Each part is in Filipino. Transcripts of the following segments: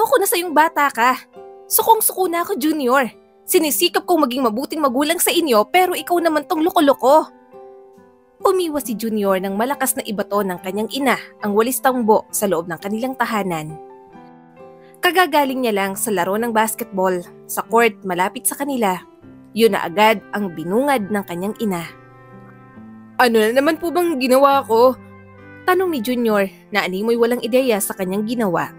Ayoko na sayong bata ka. Sukong-suko na ako, Junior. Sinisikap kong maging mabuting magulang sa inyo pero ikaw naman tong loko-loko. Umiwas si Junior nang malakas na ibato ng kanyang ina ang walis tambo sa loob ng kanilang tahanan. Kagagaling niya lang sa laro ng basketball sa court malapit sa kanila. Yun na agad ang binungad ng kanyang ina. Ano na naman po bang ginawa ko? Tanong ni Junior na animoy walang ideya sa kanyang ginawa.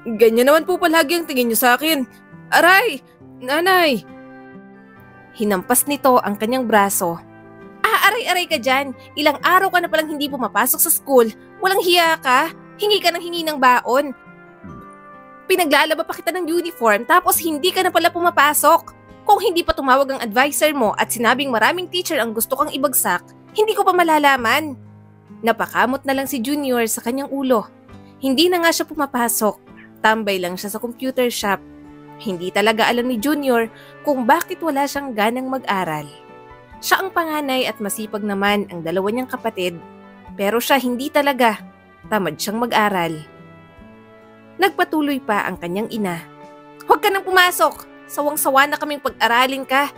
Ganyan naman po palagi ang tingin niyo sa akin. Aray! Nanay! Hinampas nito ang kanyang braso. Aray-aray ka dyan. Ilang araw ka na palang hindi pumapasok sa school. Walang hiya ka. Hingi ka ng hingi ng baon. Pinaglalaba pa kita ng uniform tapos hindi ka na pala pumapasok. Kung hindi pa tumawag ang advisor mo at sinabing maraming teacher ang gusto kang ibagsak, hindi ko pa malalaman. Napakamot na lang si Junior sa kanyang ulo. Hindi na nga siya pumapasok. Tambay lang siya sa computer shop. Hindi talaga alam ni Junior kung bakit wala siyang ganang mag-aral. Siya ang panganay at masipag naman ang dalawa niyang kapatid, pero siya hindi talaga. Tamad siyang mag-aral. Nagpatuloy pa ang kanyang ina. Huwag ka nang pumasok! Sawang-sawa na kaming pag-aralin ka.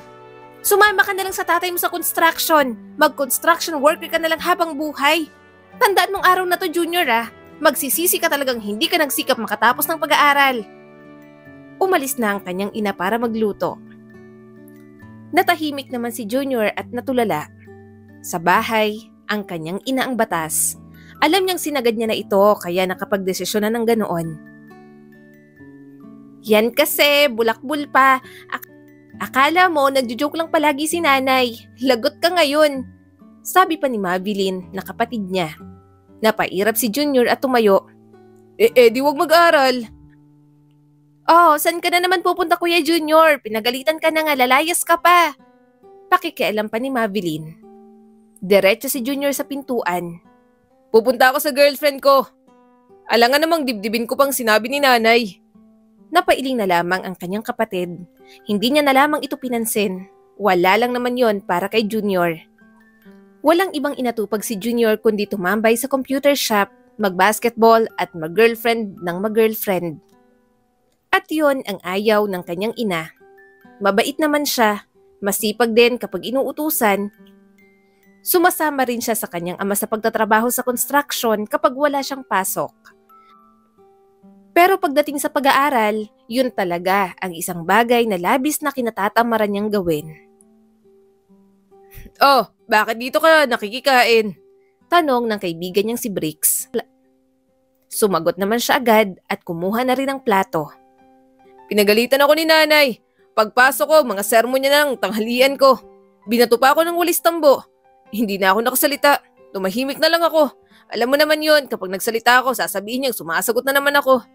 Sumama ka na lang sa tatay mo sa construction. Mag-construction worker ka na lang habang buhay. Tandaan mong araw na to, Junior Magsisisi ka talagang hindi ka nagsikap makatapos ng pag-aaral. Umalis na ang kanyang ina para magluto. Natahimik naman si Junior at natulala. Sa bahay, ang kanyang ina ang batas. Alam niyang sinagad niya na ito kaya nakapagdesisyon na ng ganoon. Yan kasi, bulakbul pa. Akala mo, nagjo-joke lang palagi si nanay. Lagot ka ngayon. Sabi pa ni Mavilyn na kapatid niya. Napairap si Junior at tumayo. Di wag mag-aral. Oh, saan ka na naman pupunta, Kuya Junior? Pinagalitan ka na nga, lalayas ka pa. Pakikialam pa ni Mavilyn. Diretso si Junior sa pintuan. Pupunta ako sa girlfriend ko. Alangan namang dibdibin ko pang sinabi ni nanay. Napailing na lamang ang kanyang kapatid. Hindi niya na lamang ito pinansin. Wala lang naman yon para kay Junior. Walang ibang inatupag si Junior kundi tumambay sa computer shop, mag-basketball at mag-girlfriend ng mag-girlfriend. At yon ang ayaw ng kanyang ina. Mabait naman siya, masipag din kapag inuutusan. Sumasama rin siya sa kanyang ama sa pagtatrabaho sa construction kapag wala siyang pasok. Pero pagdating sa pag-aaral, yun talaga ang isang bagay na labis na kinatatamaran niyang gawin. Oh, bakit dito ka nakikikain? Tanong ng kaibigan niyang si Bricks. Sumagot naman siya agad at kumuha na rin ng plato. Pinagalitan ako ni nanay. Pagpasok ko, mga sermon niya ng tanghalian ko. Binato pa ako ng walis tambo. Hindi na ako nakasalita. Tumahimik na lang ako. Alam mo naman yon, kapag nagsalita ako, sasabihin niya sumasagot na naman ako.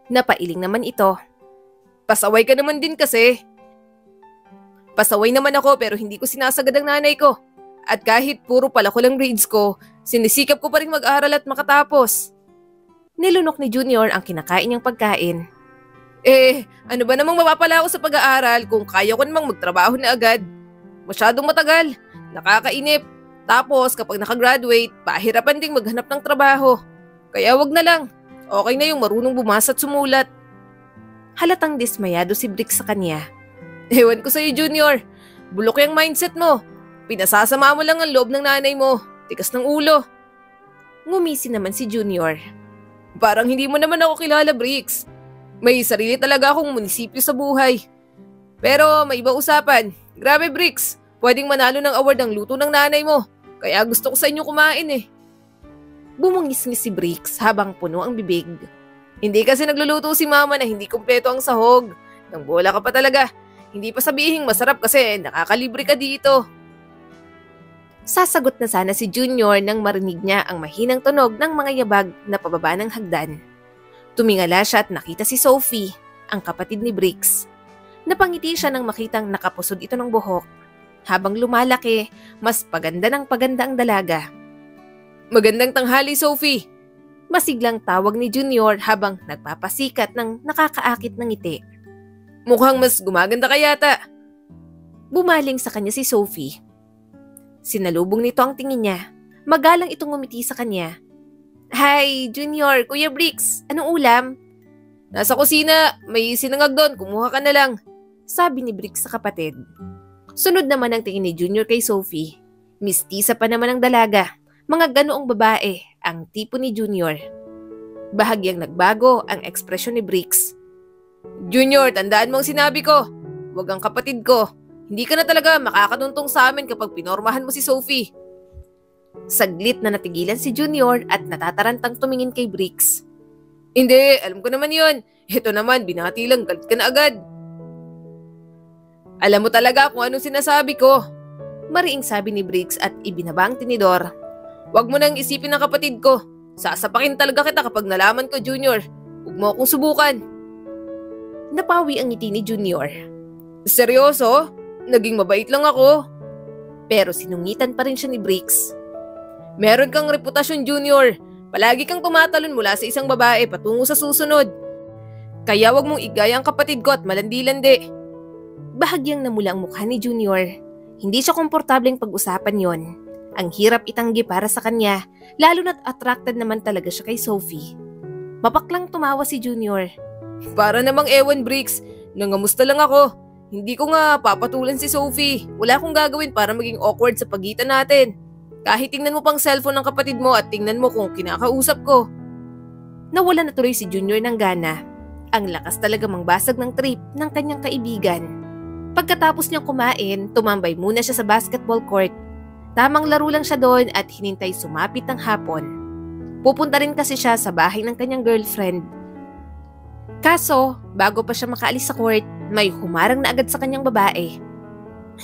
Napailing naman ito. Pasaway ka naman din kasi. Pasaway naman ako pero hindi ko sinasagad ang nanay ko. At kahit puro pala ko lang grades ko, sinisikap ko pa rin mag-aral at makatapos. Nilunok ni Junior ang kinakain niyang pagkain. Ano ba namang mapapala ako sa pag-aaral kung kaya ko namang magtrabaho na agad? Masyadong matagal, nakakainip. Tapos kapag nakagraduate, pahirapan ding maghanap ng trabaho. Kaya wag na lang, okay na yung marunong bumasa at sumulat. Halatang dismayado si Bricks sa kanya. Ewan ko sa'yo, Junior. Bulok yung mindset mo. Pinasasama mo lang ang loob ng nanay mo. Tikas ng ulo. Ngumisi naman si Junior. Parang hindi mo naman ako kilala, Bricks. May sarili talaga akong munisipyo sa buhay. Pero may iba usapan. Grabe, Bricks. Pwedeng manalo ng award ang luto ng nanay mo. Kaya gusto ko sa inyo kumain Bumungis-ngis si Bricks habang puno ang bibig. Hindi kasi nagluluto si mama na hindi kumpleto ang sahog. Nang bola ka pa talaga. Hindi pa sabihing masarap kasi nakakalibre ka dito. Sasagot na sana si Junior nang marinig niya ang mahinang tunog ng mga yabag na pababa ng hagdan. Tumingala siya at nakita si Sophie, ang kapatid ni Bricks. Napangiti siya nang makitang nakapusod ito ng buhok. Habang lumalaki, mas paganda ng paganda ang dalaga. Magandang tanghali, Sophie! Masiglang tawag ni Junior habang nagpapasikat ng nakakaakit ng ngiti. Mukhang mas gumaganda ka yata. Bumaling sa kanya si Sophie. Sinalubong nito ang tingin niya. Magalang itong ngumiti sa kanya. Hi, Junior, Kuya Bricks, anong ulam? Nasa kusina, may sinangag doon, kumuha ka na lang. Sabi ni Briggs sa kapatid. Sunod naman ang tingin ni Junior kay Sophie. Mistisa pa naman ang dalaga. Mga ganoong babae, ang tipo ni Junior. Bahagyang nagbago ang ekspresyon ni Briggs. Junior, tandaan mo ang sinabi ko. Huwag ang kapatid ko. Hindi ka na talaga makakatuntong sa amin kapag pinormahan mo si Sophie. Saglit na natigilan si Junior at natatarantang tumingin kay Briggs. Hindi, alam ko naman yon. Ito naman, binati lang, galit ka na agad. Alam mo talaga kung anong sinasabi ko. Mariing sabi ni Briggs at ibinaba ang tinidor. Huwag mo nang isipin ng kapatid ko. Sasapakin talaga kita kapag nalaman ko, Junior. Huwag mo akong subukan. Napawi ang ngiti ni Junior. Seryoso? Naging mabait lang ako. Pero sinungitan pa rin siya ni Briggs. Meron kang reputasyon, Junior. Palagi kang tumatalon mula sa isang babae patungo sa susunod. Kaya wag mong igaya ang kapatid ko at malandi-landi. Bahagyang namula ang mukha ni Junior. Hindi siya komportableng pag-usapan yon. Ang hirap itanggi para sa kanya, lalo na't attracted naman talaga siya kay Sophie. Mapaklang tumawa si Junior. Para namang ewan, Briggs. Nangamusta lang ako. Hindi ko nga papatulan si Sophie. Wala akong gagawin para maging awkward sa pagitan natin. Kahit tingnan mo pang cellphone ng kapatid mo at tingnan mo kung kinakausap ko. Nawala na tuloy si Junior ng gana. Ang lakas talaga mangbasag ng trip ng kanyang kaibigan. Pagkatapos niyang kumain, tumambay muna siya sa basketball court. Tamang laro lang siya doon at hinintay sumapit ng hapon. Pupunta rin kasi siya sa bahay ng kanyang girlfriend. Kaso, bago pa siya makaalis sa court, may humarang na agad sa kanyang babae.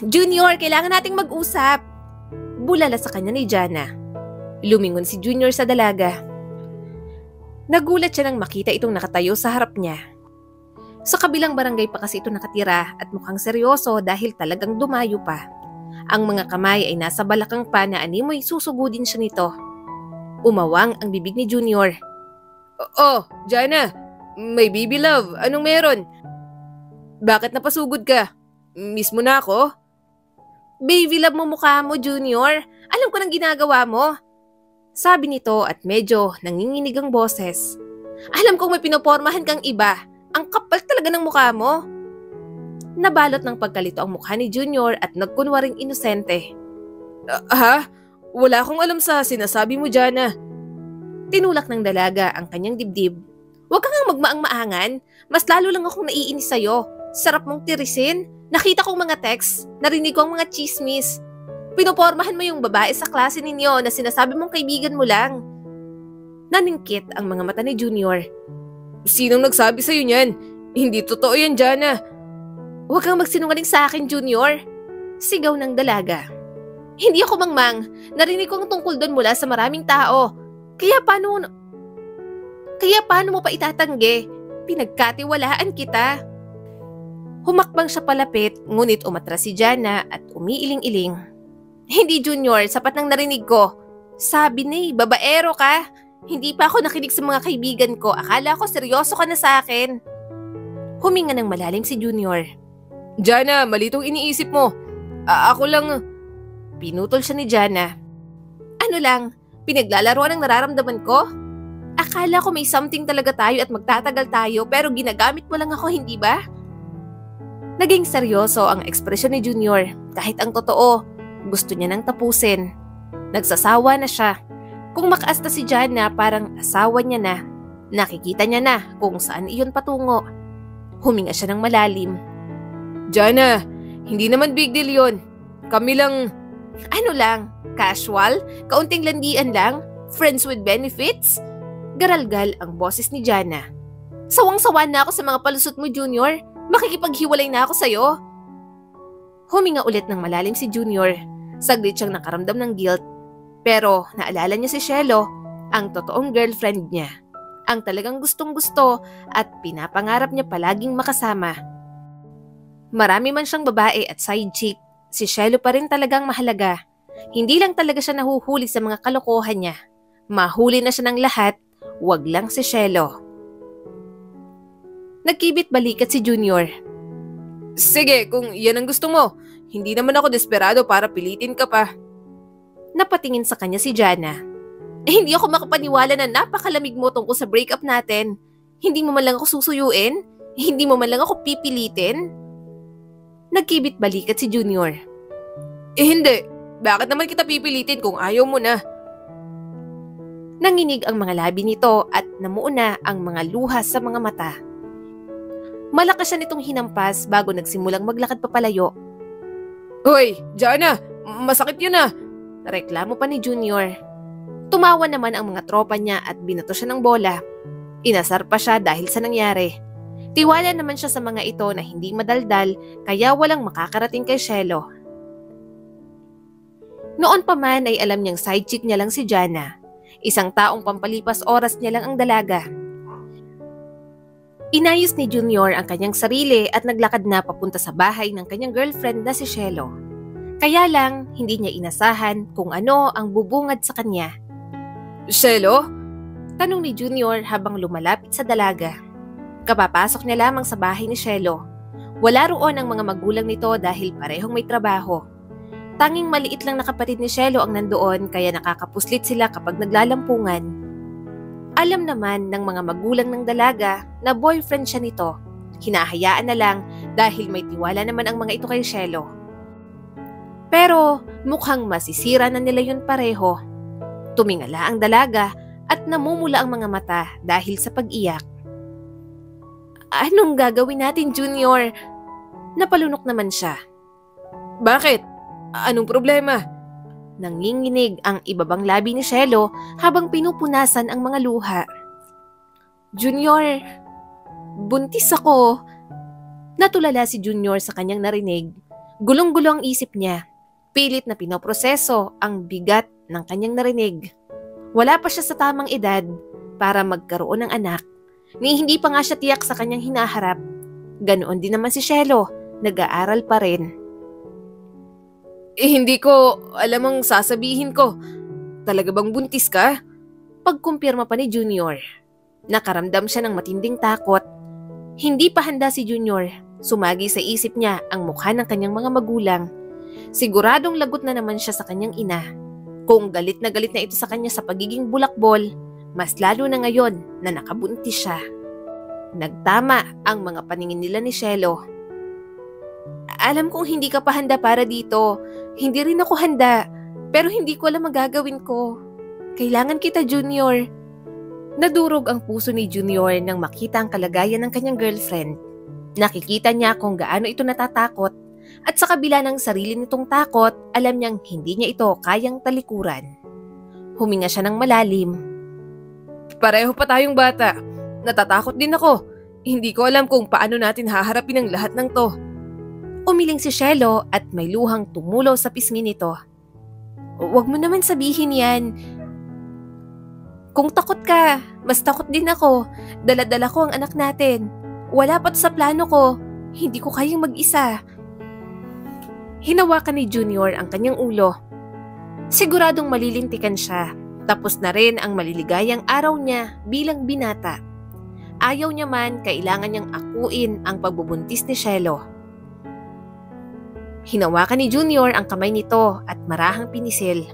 Junior, kailangan nating mag-usap. Bulala sa kanya ni Jana. Lumingon si Junior sa dalaga. Nagulat siya nang makita itong nakatayo sa harap niya. Sa kabilang barangay pa kasi ito nakatira at mukhang seryoso dahil talagang dumayo pa. Ang mga kamay ay nasa balakang pa na animoy susugudin siya nito. Umawang ang bibig ni Junior. Oh, Jana, may baby love, anong meron? Bakit napasugod ka? Miss mo na ako? Baby love mo mukha mo, Junior. Alam ko nang ginagawa mo. Sabi nito at medyo nanginginig ang boses. Alam kong may pinopormahan kang iba. Ang kapal talaga ng mukha mo. Nabalot ng pagkalito ang mukha ni Junior at nagkunwaring inosente. Ha? Wala akong alam sa sinasabi mo, Jana. Tinulak ng dalaga ang kanyang dibdib. Huwag kang magmaang-maangan. Mas lalo lang akong naiinis sa'yo. Sarap mong tirisin. Nakita kong mga text. Narinig ko ang mga chismis. Pinopormahan mo yung babae sa klase ninyo na sinasabi mong kaibigan mo lang. Naningkit ang mga mata ni Junior. Sinong nagsabi sa'yo niyan? Hindi totoo yan, Jana. Huwag kang magsinungaling sa akin, Junior. Sigaw ng dalaga. Hindi ako mangmang. Narinig ko ang tungkol doon mula sa maraming tao. Kaya paano mo pa itatanggi? Pinagkatiwalaan kita. Humakbang siya palapit, ngunit umatras si Jana at umiiling-iling. Hindi, Junior, sapat nang narinig ko. Sabi ni, babaero ka. Hindi pa ako nakinig sa mga kaibigan ko. Akala ko seryoso ka na sa akin. Huminga ng malalim si Junior. Jana, mali itong iniisip mo. Ako lang. Pinutol siya ni Jana. Ano lang, pinaglalaroan ang nararamdaman ko? Akala ko may something talaga tayo at magtatagal tayo pero ginagamit mo lang ako, hindi ba? Naging seryoso ang ekspresyon ni Junior. Kahit ang totoo, gusto niya nang tapusin. Nagsasawa na siya. Kung makaasta si Jana, parang asawa niya na. Nakikita niya na kung saan iyon patungo. Huminga siya ng malalim. Jana, hindi naman big deal yun. Kami lang... Ano lang? Casual? Kaunting landian lang? Friends with benefits? Garalgal ang boses ni Jana. Sawang-sawa na ako sa mga palusot mo, Junior. Makikipaghiwalay na ako sa'yo. Huminga ulit ng malalim si Junior. Saglit siyang nakaramdam ng guilt. Pero naalala niya si Shelo, ang totoong girlfriend niya. Ang talagang gustong-gusto at pinapangarap niya palaging makasama. Marami man siyang babae at side chick, si Shelo pa rin talagang mahalaga. Hindi lang talaga siya nahuhuli sa mga kalokohan niya. Mahuli na siya ng lahat, wag lang si Shelo. Nagkibit balikat si Junior. Sige, kung yan ang gusto mo. Hindi naman ako desperado para pilitin ka pa. Napatingin sa kanya si Jana. Hindi ako makapaniwala na napakalamig mo tungkol sa breakup natin. Hindi mo man lang ako susuyuin? Hindi mo man lang ako pipilitin? Nagkibit balikat si Junior. Hindi. Bakit naman kita pipilitin kung ayaw mo na? Nanginig ang mga labi nito at namuuna ang mga luha sa mga mata. Malakas siya nitong hinampas bago nagsimulang maglakad papalayo. Hoy, Jana! Masakit yun ah! Reklamo pa ni Junior. Tumawa naman ang mga tropa niya at binato siya ng bola. Inasar pa siya dahil sa nangyari. Tiwala naman siya sa mga ito na hindi madaldal kaya walang makakarating kay Cielo. Noon pa man ay alam niyang side chick niya lang si Jana. Isang taong pampalipas oras niya lang ang dalaga. Inayos ni Junior ang kanyang sarili at naglakad na papunta sa bahay ng kanyang girlfriend na si Cielo. Kaya lang, hindi niya inasahan kung ano ang bubungad sa kanya. Cielo? Tanong ni Junior habang lumalapit sa dalaga. Kapapasok niya lamang sa bahay ni Cielo. Wala roon ang mga magulang nito dahil parehong may trabaho. Tanging maliit lang na kapatid ni Cielo ang nandoon kaya nakakapuslit sila kapag naglalampungan. Alam naman ng mga magulang ng dalaga na boyfriend siya nito. Hinahayaan na lang dahil may tiwala naman ang mga ito kay Cielo. Pero mukhang masisira na nila yun pareho. Tumingala ang dalaga at namumula ang mga mata dahil sa pag-iyak. Anong gagawin natin, Junior? Napalunok naman siya. Bakit? Anong problema? Nanginginig ang ibabang labi ni Cielo habang pinupunasan ang mga luha. Junior, buntis ako. Natulala si Junior sa kanyang narinig. Gulong-gulo ang isip niya. Pilit na pinoproseso ang bigat ng kanyang narinig. Wala pa siya sa tamang edad para magkaroon ng anak. Ni hindi pa nga siya tiyak sa kanyang hinaharap. Ganoon din naman si Cielo, nag-aaral pa rin. Hindi ko alam ang sasabihin ko. Talaga bang buntis ka? Pagkumpirma pa ni Junior. Nakaramdam siya ng matinding takot. Hindi pa handa si Junior. Sumagi sa isip niya ang mukha ng kanyang mga magulang. Siguradong lagot na naman siya sa kanyang ina. Kung galit na ito sa kanya sa pagiging bulakbol, mas lalo na ngayon na nakabuntis siya. Nagtama ang mga paningin nila ni Cielo. Alam kong hindi ka pa handa para dito. Hindi rin ako handa. Pero hindi ko alam ang gagawin ko. Kailangan kita, Junior. Nadurog ang puso ni Junior nang makita ang kalagayan ng kanyang girlfriend. Nakikita niya kung gaano ito natatakot. At sa kabila ng sarili nitong takot, alam niyang hindi niya ito kayang talikuran. Huminga siya ng malalim. Pareho pa tayong bata. Natatakot din ako. Hindi ko alam kung paano natin haharapin ang lahat ng to. Umiling si Cielo at may luhang tumulo sa pisngi nito. Huwag mo naman sabihin yan. Kung takot ka, mas takot din ako. Dala-dala ko ang anak natin. Wala pa to sa plano ko. Hindi ko kayang mag-isa. Hinawakan ni Junior ang kanyang ulo. Siguradong malilintikan siya. Tapos na rin ang maliligayang araw niya bilang binata. Ayaw niya man, kailangan niyang akuin ang pagbubuntis ni Cielo. Hinawakan ni Junior ang kamay nito at marahang pinisil.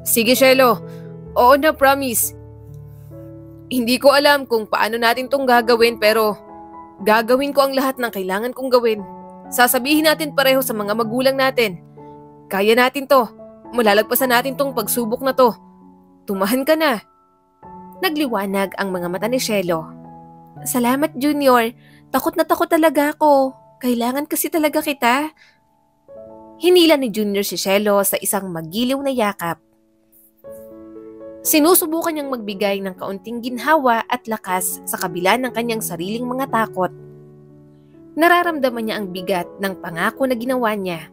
Sige, Cielo. Oo na, promise. Hindi ko alam kung paano natin tong gagawin pero gagawin ko ang lahat ng kailangan kong gawin. Sasabihin natin pareho sa mga magulang natin. Kaya natin to. Malalagpasan natin tong pagsubok na to. Tumahan ka na. Nagliwanag ang mga mata ni Cielo. Salamat, Junior. Takot na takot talaga ako. Kailangan kasi talaga kita. Hinila ni Junior si Cielo sa isang magiliw na yakap. Sinusubukan niyang magbigay ng kaunting ginhawa at lakas sa kabila ng kanyang sariling mga takot. Nararamdaman niya ang bigat ng pangako na ginawa niya.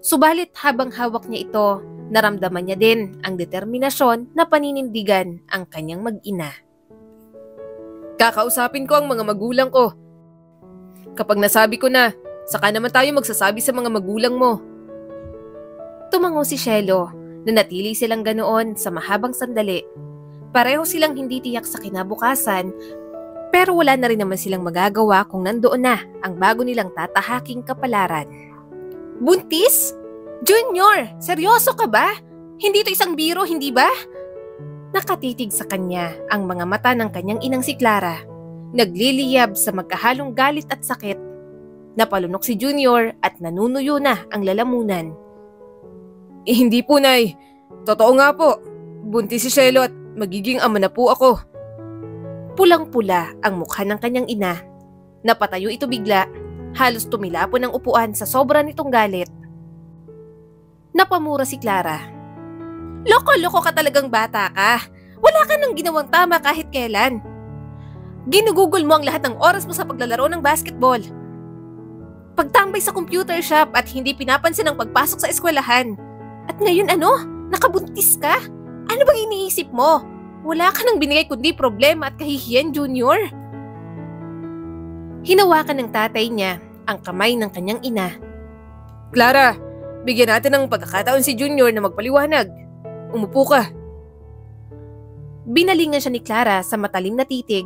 Subalit habang hawak niya ito, naramdaman niya din ang determinasyon na paninindigan ang kanyang mag-ina. Kakausapin ko ang mga magulang ko. Kapag nasabi ko na, saka naman tayo magsasabi sa mga magulang mo. Tumango si Cielo. Nanatili silang ganoon sa mahabang sandali. Pareho silang hindi tiyak sa kinabukasan, pero wala na rin naman silang magagawa kung nandoon na ang bago nilang tatahaking kapalaran. Buntis? Junior, seryoso ka ba? Hindi ito isang biro, hindi ba? Nakatitig sa kanya ang mga mata ng kanyang inang si Clara. nagliliyab sa magkahalong galit at sakit. Napalunok si Junior at nanunuyo na ang lalamunan. Hindi po, Nay. Totoo nga po. Buntis si Shelo at magiging ama na po ako. Pulang-pula ang mukha ng kanyang ina. Napatayo ito bigla, halos tumilapon ng upuan sa sobra nitong galit. Napamura si Clara. Loko-loko ka talagang bata ka. Wala ka nang ginawang tama kahit kailan. Ginugugol mo ang lahat ng oras mo sa paglalaro ng basketball. Pagtambay sa computer shop at hindi pinapansin ang pagpasok sa eskwelahan. At ngayon nakabuntis ka? Ano bang iniisip mo? Wala ka nang binigay kundi problema at kahihiyan, Junior. Hinawakan ng tatay niya ang kamay ng kanyang ina. Clara, bigyan natin ng pagkakataon si Junior na magpaliwanag. Umupo ka. Binalingan siya ni Clara sa matalim na titig.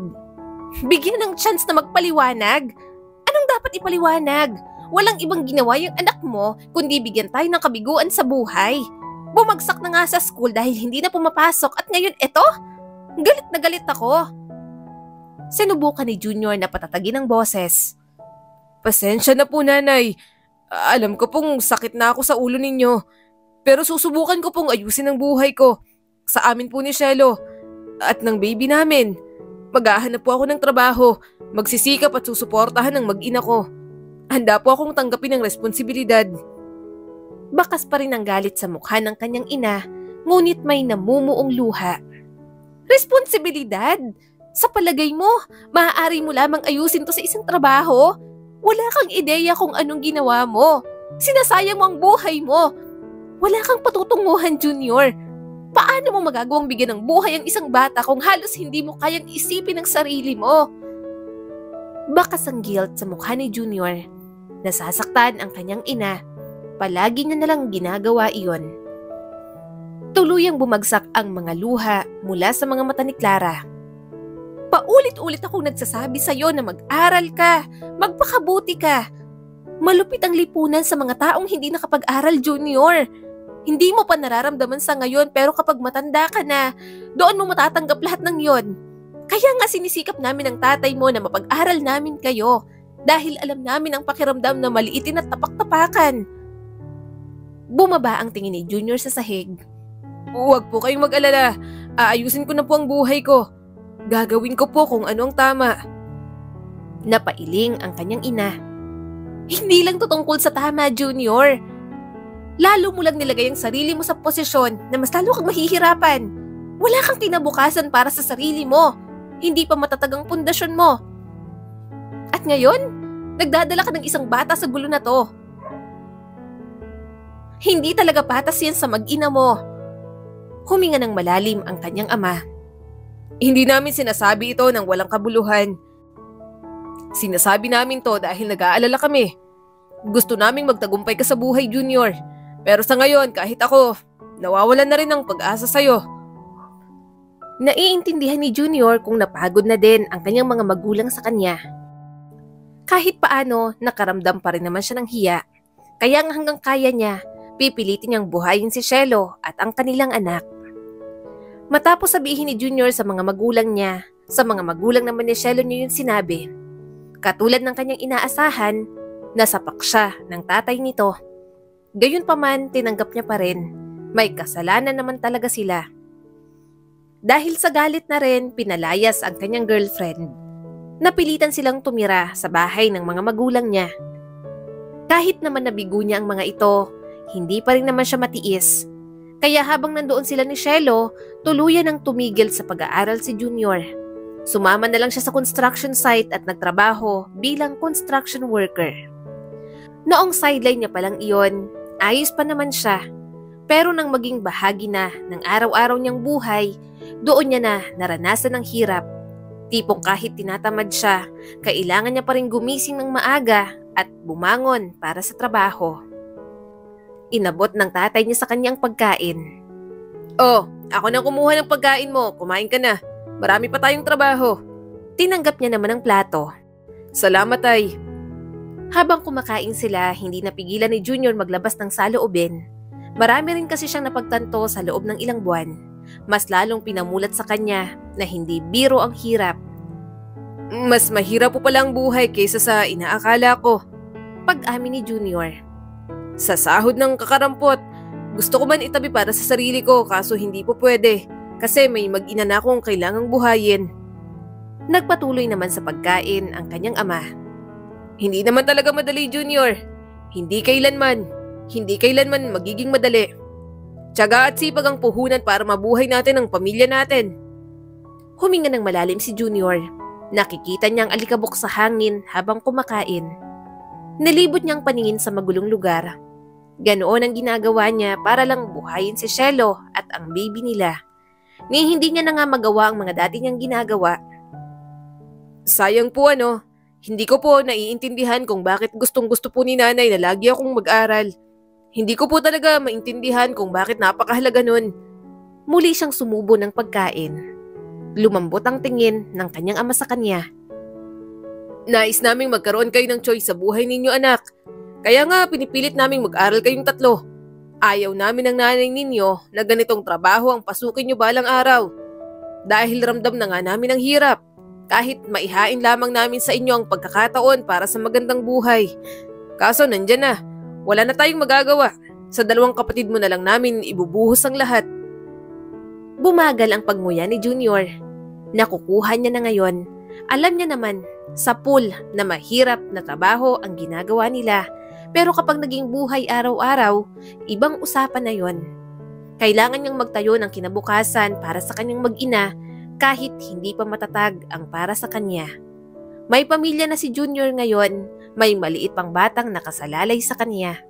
Bigyan ng chance na magpaliwanag? Anong dapat ipaliwanag? Walang ibang ginawa yung anak mo kundi bigyan tayo ng kabiguan sa buhay. Bumagsak na nga sa school dahil hindi na pumapasok at ngayon eto? Galit na galit ako. Sinubukan ni Junior na patatagin ang boses. Pasensya na po, Nanay. Alam ko pong sakit na ako sa ulo ninyo. Pero susubukan ko pong ayusin ang buhay ko. Sa amin po ni Shelo at ng baby namin. Maghahanap po ako ng trabaho, magsisikap at susuportahan ng mag-ina ko. Handa po akong tanggapin ang responsibilidad. Bakas pa rin ang galit sa mukha ng kanyang ina, ngunit may namumuong luha. Responsibilidad? Sa palagay mo, maaari mo lamang ayusin to sa isang trabaho? Wala kang ideya kung anong ginawa mo. Sinasayang mo ang buhay mo. Wala kang patutunguhan, Junior. Paano mo magagawang bigyan ng buhay ang isang bata kung halos hindi mo kayang isipin ang sarili mo? Bakas ang guilt sa mukha ni Junior. Nasasaktan ang kanyang ina. Palagi niya nalang ginagawa iyon. Tuluyang bumagsak ang mga luha mula sa mga mata ni Clara. Paulit-ulit akong nagsasabi sa iyo na mag-aral ka, magpakabuti ka. Malupit ang lipunan sa mga taong hindi nakapag-aral, Junior. Hindi mo pa nararamdaman sa ngayon pero kapag matanda ka na, doon mo matatanggap lahat ng yon. Kaya nga sinisikap namin ng tatay mo na mapag-aral namin kayo dahil alam namin ang pakiramdam na maliitin at tapak-tapakan. Bumaba ang tingin ni Junior sa sahig. Huwag po kayong mag-alala. Aayusin ko na po ang buhay ko. Gagawin ko po kung ano ang tama. Napailing ang kanyang ina. Hindi lang to tungkol sa tama, Junior. Lalo mo lang nilagay ang sarili mo sa posisyon na mas lalo kang mahihirapan. Wala kang kinabukasan para sa sarili mo. Hindi pa matatag ang pundasyon mo. At ngayon, nagdadala ka ng isang bata sa gulo na to. Hindi talaga patas yan sa mag-ina mo. Huminga ng malalim ang kanyang ama. Hindi namin sinasabi ito ng walang kabuluhan. Sinasabi namin to dahil nag-aalala kami. Gusto naming magtagumpay ka sa buhay, Junior. Pero sa ngayon, kahit ako, nawawalan na rin ng pag-asa sa'yo. Naiintindihan ni Junior kung napagod na din ang kanyang mga magulang sa kanya. Kahit paano, nakaramdam pa rin naman siya ng hiya. Kaya hanggang kaya niya, pipilitin niyang buhayin si Shelo at ang kanilang anak. Matapos sabihin ni Junior sa mga magulang niya, sa mga magulang naman ni Shelo niya yun sinabi. Katulad ng kanyang inaasahan, nasapak siya ng tatay nito. Gayunpaman, tinanggap niya pa rin. May kasalanan naman talaga sila. Dahil sa galit na rin, pinalayas ang kanyang girlfriend. Napilitan silang tumira sa bahay ng mga magulang niya. Kahit naman nabigo niya ang mga ito, hindi pa rin naman siya matiis. Kaya habang nandoon sila ni Shelo, tuluyan ang tumigil sa pag-aaral si Junior. Sumama na lang siya sa construction site at nagtrabaho bilang construction worker. Noong sideline niya palang iyon, ayos pa naman siya. Pero nang maging bahagi na ng araw-araw niyang buhay, doon niya na naranasan ang hirap. Tipong kahit tinatamad siya, kailangan niya pa rin gumising ng maaga at bumangon para sa trabaho. Inabot ng tatay niya sa kanyang pagkain. Oh, ako nang kumuha ng pagkain mo. Kumain ka na. Marami pa tayong trabaho. Tinanggap niya naman ang plato. Salamat, tay. Habang kumakain sila, hindi napigilan ni Junior maglabas ng saloobin. Marami rin kasi siyang napagtanto sa loob ng ilang buwan. Mas lalong pinamulat sa kanya na hindi biro ang hirap. Mas mahirap po pala ang buhay kaysa sa inaakala ko. Pag-amin ni Junior. Sa sahod ng kakarampot, gusto ko man itabi para sa sarili ko kaso hindi po pwede kasi may mag-ina na akong kailangang buhayin. Nagpatuloy naman sa pagkain ang kanyang ama. Hindi naman talaga madali, Junior. Hindi kailanman magiging madali. Tiyaga at sipag ang puhunan para mabuhay natin ang pamilya natin. Huminga ng malalim si Junior. Nakikita niyang alikabok sa hangin habang kumakain. Nalibot niyang paningin sa magulong lugar. Ganoon ang ginagawa niya para lang buhayin si Shelo at ang baby nila. Ni hindi niya na nga magawa ang mga dati niyang ginagawa. Sayang po hindi ko po naiintindihan kung bakit gustong-gusto po ni nanay na lagi akong mag-aral. Hindi ko po talaga maintindihan kung bakit napakahalaga nun. Muli siyang sumubo ng pagkain. Lumambot ang tingin ng kanyang ama sa kanya. Nais naming magkaroon kayo ng choice sa buhay ninyo, anak. Kaya nga pinipilit naming mag-aral kayong tatlo. Ayaw namin ng nanay ninyo na ganitong trabaho ang pasukin nyo balang araw. Dahil ramdam na nga namin ang hirap. Kahit maihain lamang namin sa inyo ang pagkakataon para sa magandang buhay. Kaso nandyan na. Wala na tayong magagawa. Sa dalawang kapatid mo na lang namin ibubuhos ang lahat. Bumagal ang pagmuya ni Junior. Nakukuha niya na ngayon. Alam niya naman sa pool na mahirap na trabaho ang ginagawa nila. Pero kapag naging buhay araw-araw, ibang usapan na yon. Kailangan niyang magtayo ng kinabukasan para sa kanyang mag-ina kahit hindi pa matatag ang para sa kanya. May pamilya na si Junior ngayon, may maliit pang batang nakasalalay sa kanya.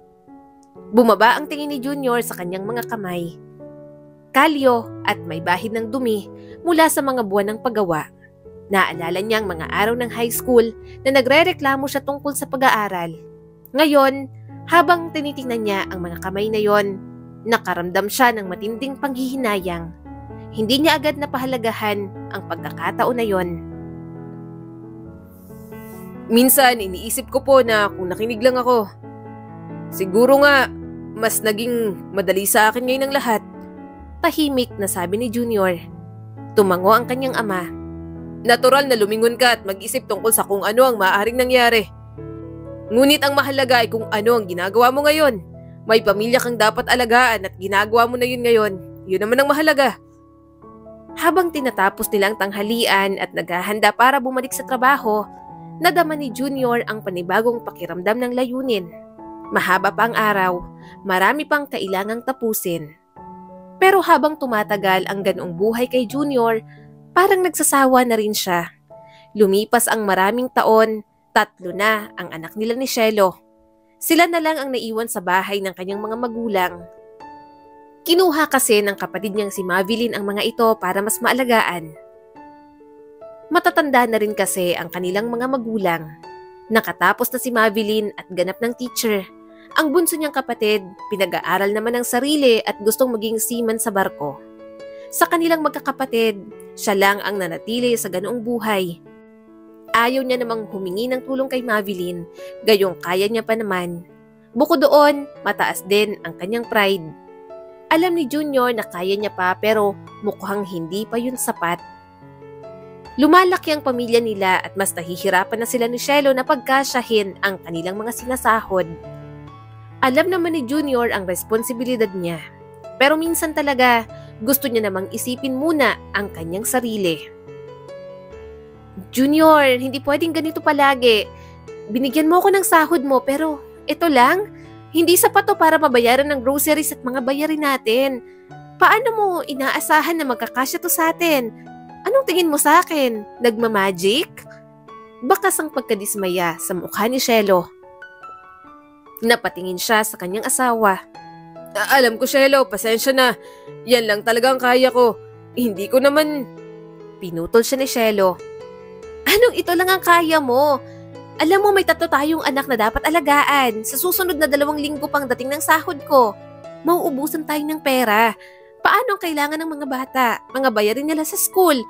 Bumaba ang tingin ni Junior sa kanyang mga kamay. Kalyo at may bahid ng dumi mula sa mga buwan ng paggawa. Naalala niya ang mga araw ng high school na nagrereklamo siya tungkol sa pag-aaral. Ngayon, habang tinitingnan niya ang mga kamay na yon, nakaramdam siya ng matinding panghihinayang. Hindi niya agad napahalagahan ang pagkakataon na yon. Minsan, iniisip ko po na kung nakinig lang ako. Siguro nga, mas naging madali sa akin ngayon ang lahat. Tahimik na sabi ni Junior. Tumango ang kanyang ama. Natural na lumingon ka at mag-isip tungkol sa kung ano ang maaaring nangyari. Ngunit ang mahalaga ay kung ano ang ginagawa mo ngayon. May pamilya kang dapat alagaan at ginagawa mo na yun ngayon. Yun naman ang mahalaga. Habang tinatapos nila ang tanghalian at naghahanda para bumalik sa trabaho, nadama ni Junior ang panibagong pakiramdam ng layunin. Mahaba pa ang araw, marami pang kailangang tapusin. Pero habang tumatagal ang ganoong buhay kay Junior, parang nagsasawa na rin siya. Lumipas ang maraming taon, 3 na ang anak nila ni Shelo. Sila na lang ang naiwan sa bahay ng kanyang mga magulang. Kinuha kasi ng kapatid niyang si Mavilyn ang mga ito para mas maalagaan. Matatanda na rin kasi ang kanilang mga magulang. Nakatapos na si Mavilyn at ganap ng teacher. Ang bunso niyang kapatid, pinag-aaral naman ng sarili at gustong maging seaman sa barko. Sa kanilang magkakapatid, siya lang ang nanatili sa ganoong buhay. Ayaw niya namang humingi ng tulong kay Mavilyn, gayong kaya niya pa naman. Bukod doon, mataas din ang kanyang pride. Alam ni Junior na kaya niya pa pero mukhang hindi pa yun sapat. Lumalaki ang pamilya nila at mas nahihirapan na sila ni Shelo na pagkasyahin ang kanilang mga sinasahod. Alam naman ni Junior ang responsibilidad niya. Pero minsan talaga, gusto niya namang isipin muna ang kanyang sarili. Junior, hindi pwedeng ganito palagi. Binigyan mo ako ng sahod mo pero ito lang, hindi sapat to para mabayaran ng groceries at mga bayarin natin. Paano mo inaasahan na magkakasya to sa atin? Anong tingin mo sa akin? Nagmamagic? Bakas ang pagkadismaya sa mukha ni Shelo. Napatingin siya sa kanyang asawa. Alam ko, Shelo, pasensya na. Yan lang talagang kaya ko. Hindi ko naman... Pinutol siya ni Shelo. Anong ito lang ang kaya mo? Alam mo may 3 tayong anak na dapat alagaan. Sa susunod na 2 linggo pang dating ng sahod ko. Mauubusan tayo ng pera. Paano ang kailangan ng mga bata? Mga bayarin nila sa school.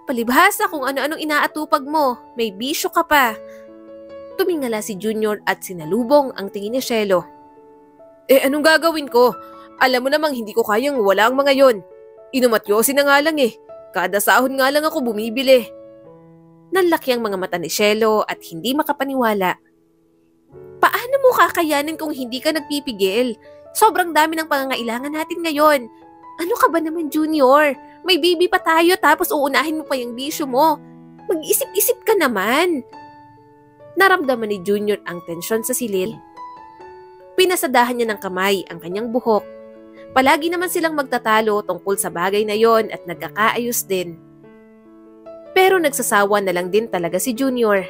Palibhasa kung ano-anong inaatupag mo. May bisyo ka pa. Tumingala si Junior at sinalubong ang tingin ni Shelo. Anong gagawin ko? Alam mo namang hindi ko kayang wala ang mga yon. Inumatyosin na nga lang eh. Kada sahod nga lang ako bumibili. Nanlaki ang mga mata ni Cielo at hindi makapaniwala. Paano mo kakayanin kung hindi ka nagpipigil? Sobrang dami ng pangangailangan natin ngayon. Ano ka ba naman, Junior? May baby pa tayo tapos uunahin mo pa yung bisyo mo. Mag-isip-isip ka naman. Naramdaman ni Junior ang tensyon sa silid. Pinasadahan niya ng kamay ang kanyang buhok. Palagi naman silang magtatalo tungkol sa bagay na yon at nagkakaayos din. Pero nagsasawa na lang din talaga si Junior.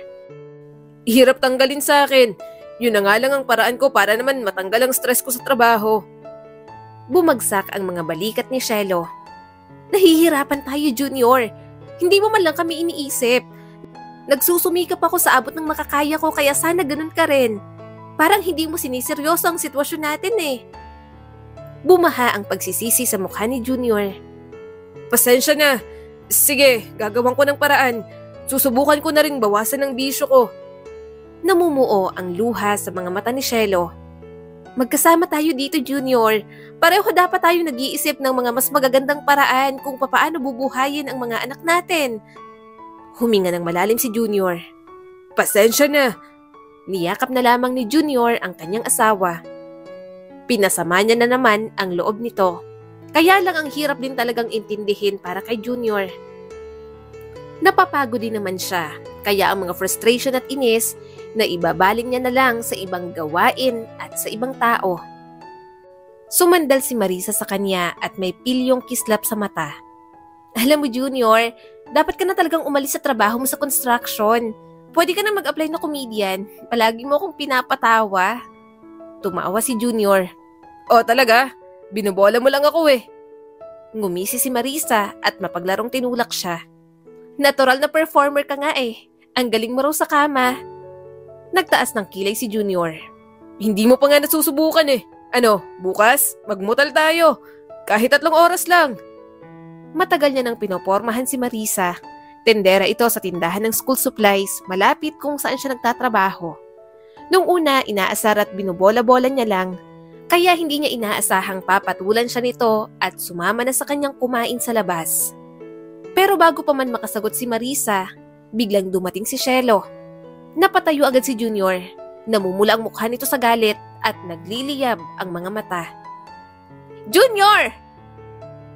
Hirap tanggalin sa akin. Yun na nga lang ang paraan ko para naman matanggal ang stress ko sa trabaho. Bumagsak ang mga balikat ni Cielo. Nahihirapan tayo, Junior. Hindi mo man lang kami iniisip. Nagsusumikap ako sa abot ng makakaya ko kaya sana ganun ka rin. Parang hindi mo siniseryoso ang sitwasyon natin eh. Bumaha ang pagsisisi sa mukha ni Junior. Pasensya na. Sige, gagawin ko ng paraan. Susubukan ko na rin bawasan ang bisyo ko. Namumuo ang luha sa mga mata ni Cielo. Magkasama tayo dito, Junior. Pareho dapat tayo nag-iisip ng mga mas magagandang paraan kung papaano bubuhayin ang mga anak natin. Huminga ng malalim si Junior. Pasensya na. Niyakap na lamang ni Junior ang kanyang asawa. Pinasama niya na naman ang loob nito. Kaya lang ang hirap din talagang intindihin para kay Junior. Napapagod din naman siya, kaya ang mga frustration at inis na ibabaling niya na lang sa ibang gawain at sa ibang tao. Sumandal si Marisa sa kanya at may pilyong kislap sa mata. Alam mo, Junior, dapat ka na talagang umalis sa trabaho mo sa construction. Pwede ka na mag-apply na comedian. Palagi mo akong pinapatawa. Tumawa si Junior. O talaga? Binubola mo lang ako eh. Ngumisi si Marisa at mapaglarong tinulak siya. Natural na performer ka nga eh. Ang galing mo raw sa kama. Nagtaas ng kilay si Junior. Hindi mo pa nga nasusubukan eh. Ano, bukas, magmutal tayo. Kahit 3 oras lang. Matagal niya nang pinopormahan si Marisa. Tendera ito sa tindahan ng school supplies, malapit kung saan siya nagtatrabaho. Nung una, inaasar at binubola-bola niya lang. Kaya hindi niya inaasahang papatulan siya nito at sumama na sa kanyang kumain sa labas. Pero bago pa man makasagot si Marisa, biglang dumating si Cielo. Napatayo agad si Junior. Namumula ang mukha nito sa galit at nagliliyab ang mga mata. Junior!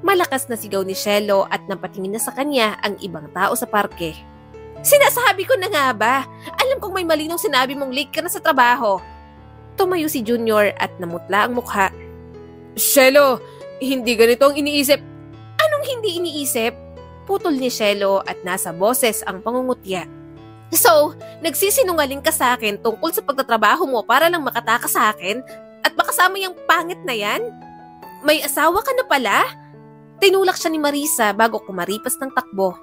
Malakas na sigaw ni Cielo at napatingin na sa kanya ang ibang tao sa parke. Sinasabi ko na nga ba? Alam kong may malinong sinabi mong late ka na sa trabaho. Tumayo si Junior at namutla ang mukha. Cielo, hindi ganito ang iniisip. Anong hindi iniisip? Putol ni Cielo at nasa boses ang pangungutya. So, nagsisinungaling ka sa akin tungkol sa pagtatrabaho mo para lang makatakas sa akin at makasama yung pangit na yan? May asawa ka na pala? Tinulak siya ni Marisa bago kumaripas ng takbo.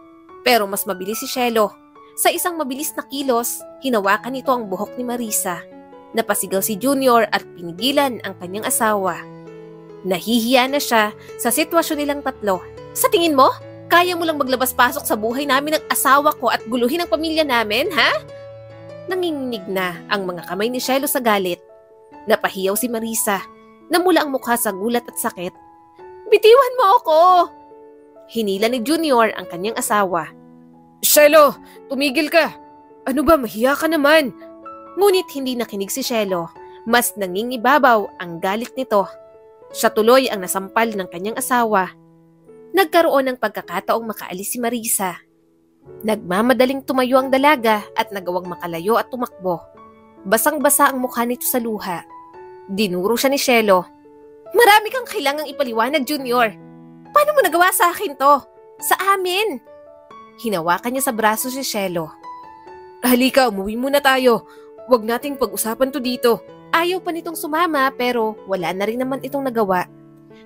Pero mas mabilis si Cielo. Sa isang mabilis na kilos, hinawakan nito ang buhok ni Marisa. Napasigaw si Junior at pinigilan ang kanyang asawa. Nahihiya na siya sa sitwasyon nilang tatlo. Sa tingin mo, kaya mo lang maglabas-pasok sa buhay namin ng asawa ko at guluhin ang pamilya namin, ha? Nanginginig na ang mga kamay ni Cielo sa galit. Napahiyaw si Marisa. Namula ang mukha sa gulat at sakit. Bitiwan mo ako! Hinila ni Junior ang kanyang asawa. Cielo, tumigil ka! Ano ba, mahiya ka naman? Ngunit hindi nakinig si Cielo. Mas nangingibabaw ang galit nito. Siya tuloy ang nasampal ng kanyang asawa. Nagkaroon ng pagkakataong makaalis si Marisa. Nagmamadaling tumayo ang dalaga at nagawang makalayo at tumakbo. Basang-basa ang mukha nito sa luha. Dinuro siya ni Cielo. Marami kang kailangang ipaliwanag, Junior. Paano mo nagawa sa akin to? Sa amin? Hinawakan niya sa braso si Cielo. Halika, umuwi muna tayo. Huwag nating pag-usapan to dito. Ayaw pa nitong sumama pero wala na rin naman itong nagawa.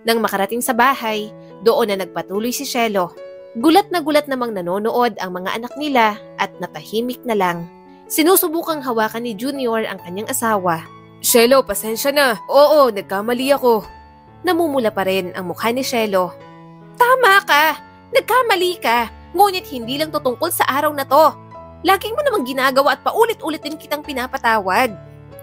Nang makarating sa bahay, doon na nagpatuloy si Cielo. Gulat namang nanonood ang mga anak nila at natahimik na lang. Sinusubukang hawakan ni Junior ang kanyang asawa. Cielo, pasensya na. Oo, nagkamali ako. Namumula pa rin ang mukha ni Cielo. Tama ka! Nagkamali ka! Ngunit hindi lang to tungkol sa araw na to. Lagi mo namang ginagawa at paulit-ulit din kitang pinapatawad.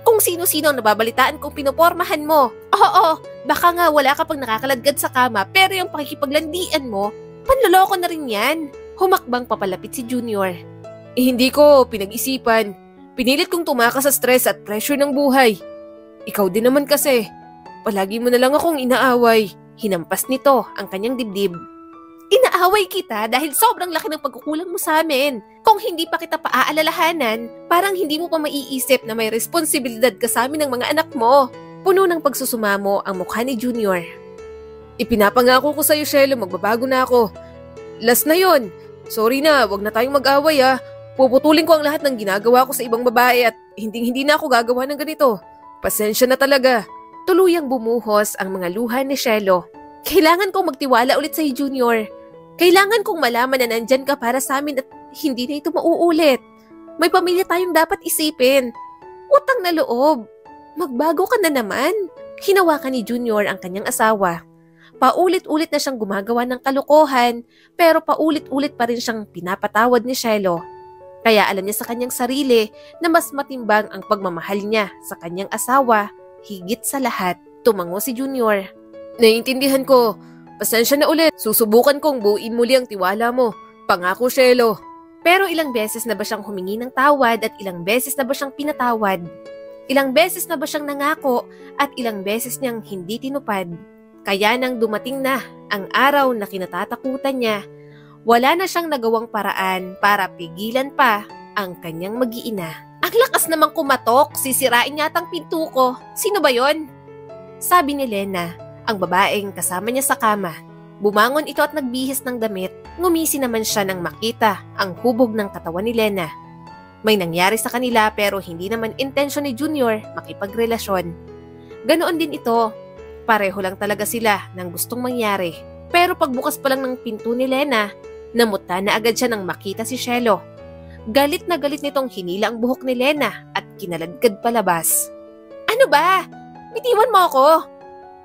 Kung sino-sino ang nababalitaan kung pinopormahan mo. Oo, baka nga wala ka pang nakakaladkad sa kama pero yung pakikipaglandian mo, panloloko na rin yan. Humakbang papalapit si Junior. Hindi ko pinag-isipan. Pinilit kong tumakas sa stress at pressure ng buhay. Ikaw din naman kasi. Palagi mo na lang akong inaaway. Hinampas nito ang kanyang dibdib. Inaaway kita dahil sobrang laki ng pagkukulang mo sa amin. Kung hindi pa kita paaalalahanan, parang hindi mo pa maiisip na may responsibilidad ka sa amin ng mga anak mo. Puno ng pagsusumamo ang mukha ni Junior. Ipinapangako ko sa'yo, Shelo, magbabago na ako. Last na yon. Sorry na, wag na tayong mag-away ah. Puputulin ko ang lahat ng ginagawa ko sa ibang babae at hindi na ako gagawa ng ganito. Pasensya na talaga. Tuluyang bumuhos ang mga luha ni Shelo. Kailangan kong magtiwala ulit sa'yo, Junior. Kailangan kong malaman na nandyan ka para sa amin at hindi na ito mauulit. May pamilya tayong dapat isipin. Utang na loob. Magbago ka na naman. Hinawakan ni Junior ang kanyang asawa. Paulit-ulit na siyang gumagawa ng kalokohan, pero paulit-ulit pa rin siyang pinapatawad ni Shelo. Kaya alam niya sa kanyang sarili na mas matimbang ang pagmamahal niya sa kanyang asawa, higit sa lahat. Tumango si Junior. Naiintindihan ko. Pasensya na ulit. Susubukan kong buuin muli ang tiwala mo. Pangako, Shelo. Pero ilang beses na ba siyang humingi ng tawad at ilang beses na ba siyang pinatawad? Ilang beses na ba siyang nangako at ilang beses niyang hindi tinupad? Kaya nang dumating na ang araw na kinatatakutan niya, wala na siyang nagawang paraan para pigilan pa ang kanyang mag-iina. Ang lakas namang kumatok, sisirain yatang pinto ko. Sino ba yon? Sabi ni Lena, ang babaeng kasama niya sa kama. Bumangon ito at nagbihis ng damit. Ngumisi naman siya nang makita ang hubog ng katawan ni Lena. May nangyari sa kanila pero hindi naman intensyon ni Junior makipagrelasyon. Ganoon din ito. Pareho lang talaga sila ng gustong mangyari. Pero pagbukas pa lang ng pinto ni Lena, namuta na agad siya nang makita si Shelo. Galit na galit nitong hinila ang buhok ni Lena at kinaladkad palabas. Ano ba? Bitiwan mo ako!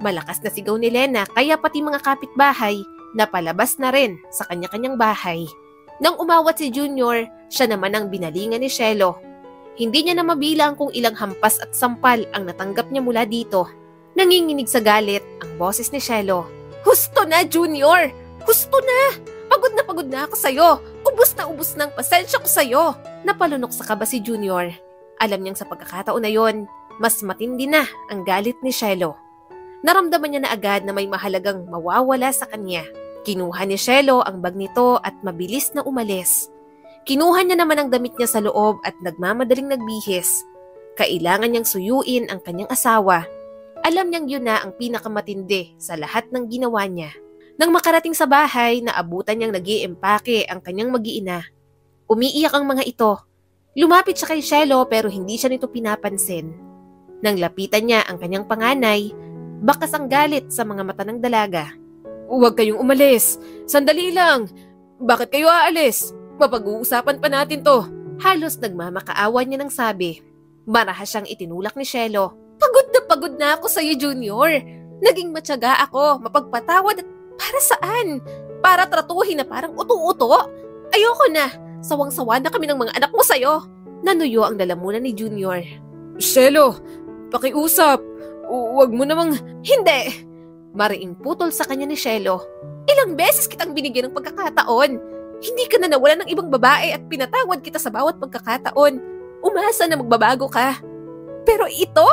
Malakas na sigaw ni Lena kaya pati mga kapitbahay napalabas na rin sa kanya-kanyang bahay. Nang umawat si Junior, siya naman ang binalingan ni Shelo. Hindi niya na mabilang kung ilang hampas at sampal ang natanggap niya mula dito. Nanginginig sa galit ang boses ni Shelo. Husto na, Junior! Husto na! Pagod na ako sa'yo! Ubus na ubus ng pasensya ko sa'yo! Napalunok sa kaba si Junior. Alam niyang sa pagkakataon na yon, mas matindi na ang galit ni Shelo. Naramdaman niya na agad na may mahalagang mawawala sa kanya. Kinuha ni Shelo ang bag nito at mabilis na umalis. Kinuha niya naman ang damit niya sa loob at nagmamadaling nagbihis. Kailangan niyang suyuin ang kanyang asawa. Alam niyang yun na ang pinakamatindi sa lahat ng ginawa niya. Nang makarating sa bahay, naabutan niyang nag-iimpake ang kanyang mag-iina. Umiiyak ang mga ito. Lumapit siya kay Shelo pero hindi siya nito pinapansin. Nang lapitan niya ang kanyang panganay, bakas ang galit sa mga mata ng dalaga. Huwag kayong umalis. Sandali lang. Bakit kayo aalis? Mapag-uusapan pa natin to. Halos nagmamakaawa niya ng sabi. Marahas siyang itinulak ni Shelo. Pagod na ako sa'yo, Junior. Naging matyaga ako, mapagpatawad at para saan? Para tratuhin na parang uto-uto? Ayoko na. Sawang-sawa na kami ng mga anak mo sa'yo. Nanuyo ang lalamunan ni Junior. Shelo, pakiusap. Huwag mo namang... Hindi! Mariing putol sa kanya ni Shelo. Ilang beses kitang binigyan ng pagkakataon. Hindi ka na nawalan ng ibang babae at pinatawad kita sa bawat pagkakataon. Umasa na magbabago ka. Pero ito?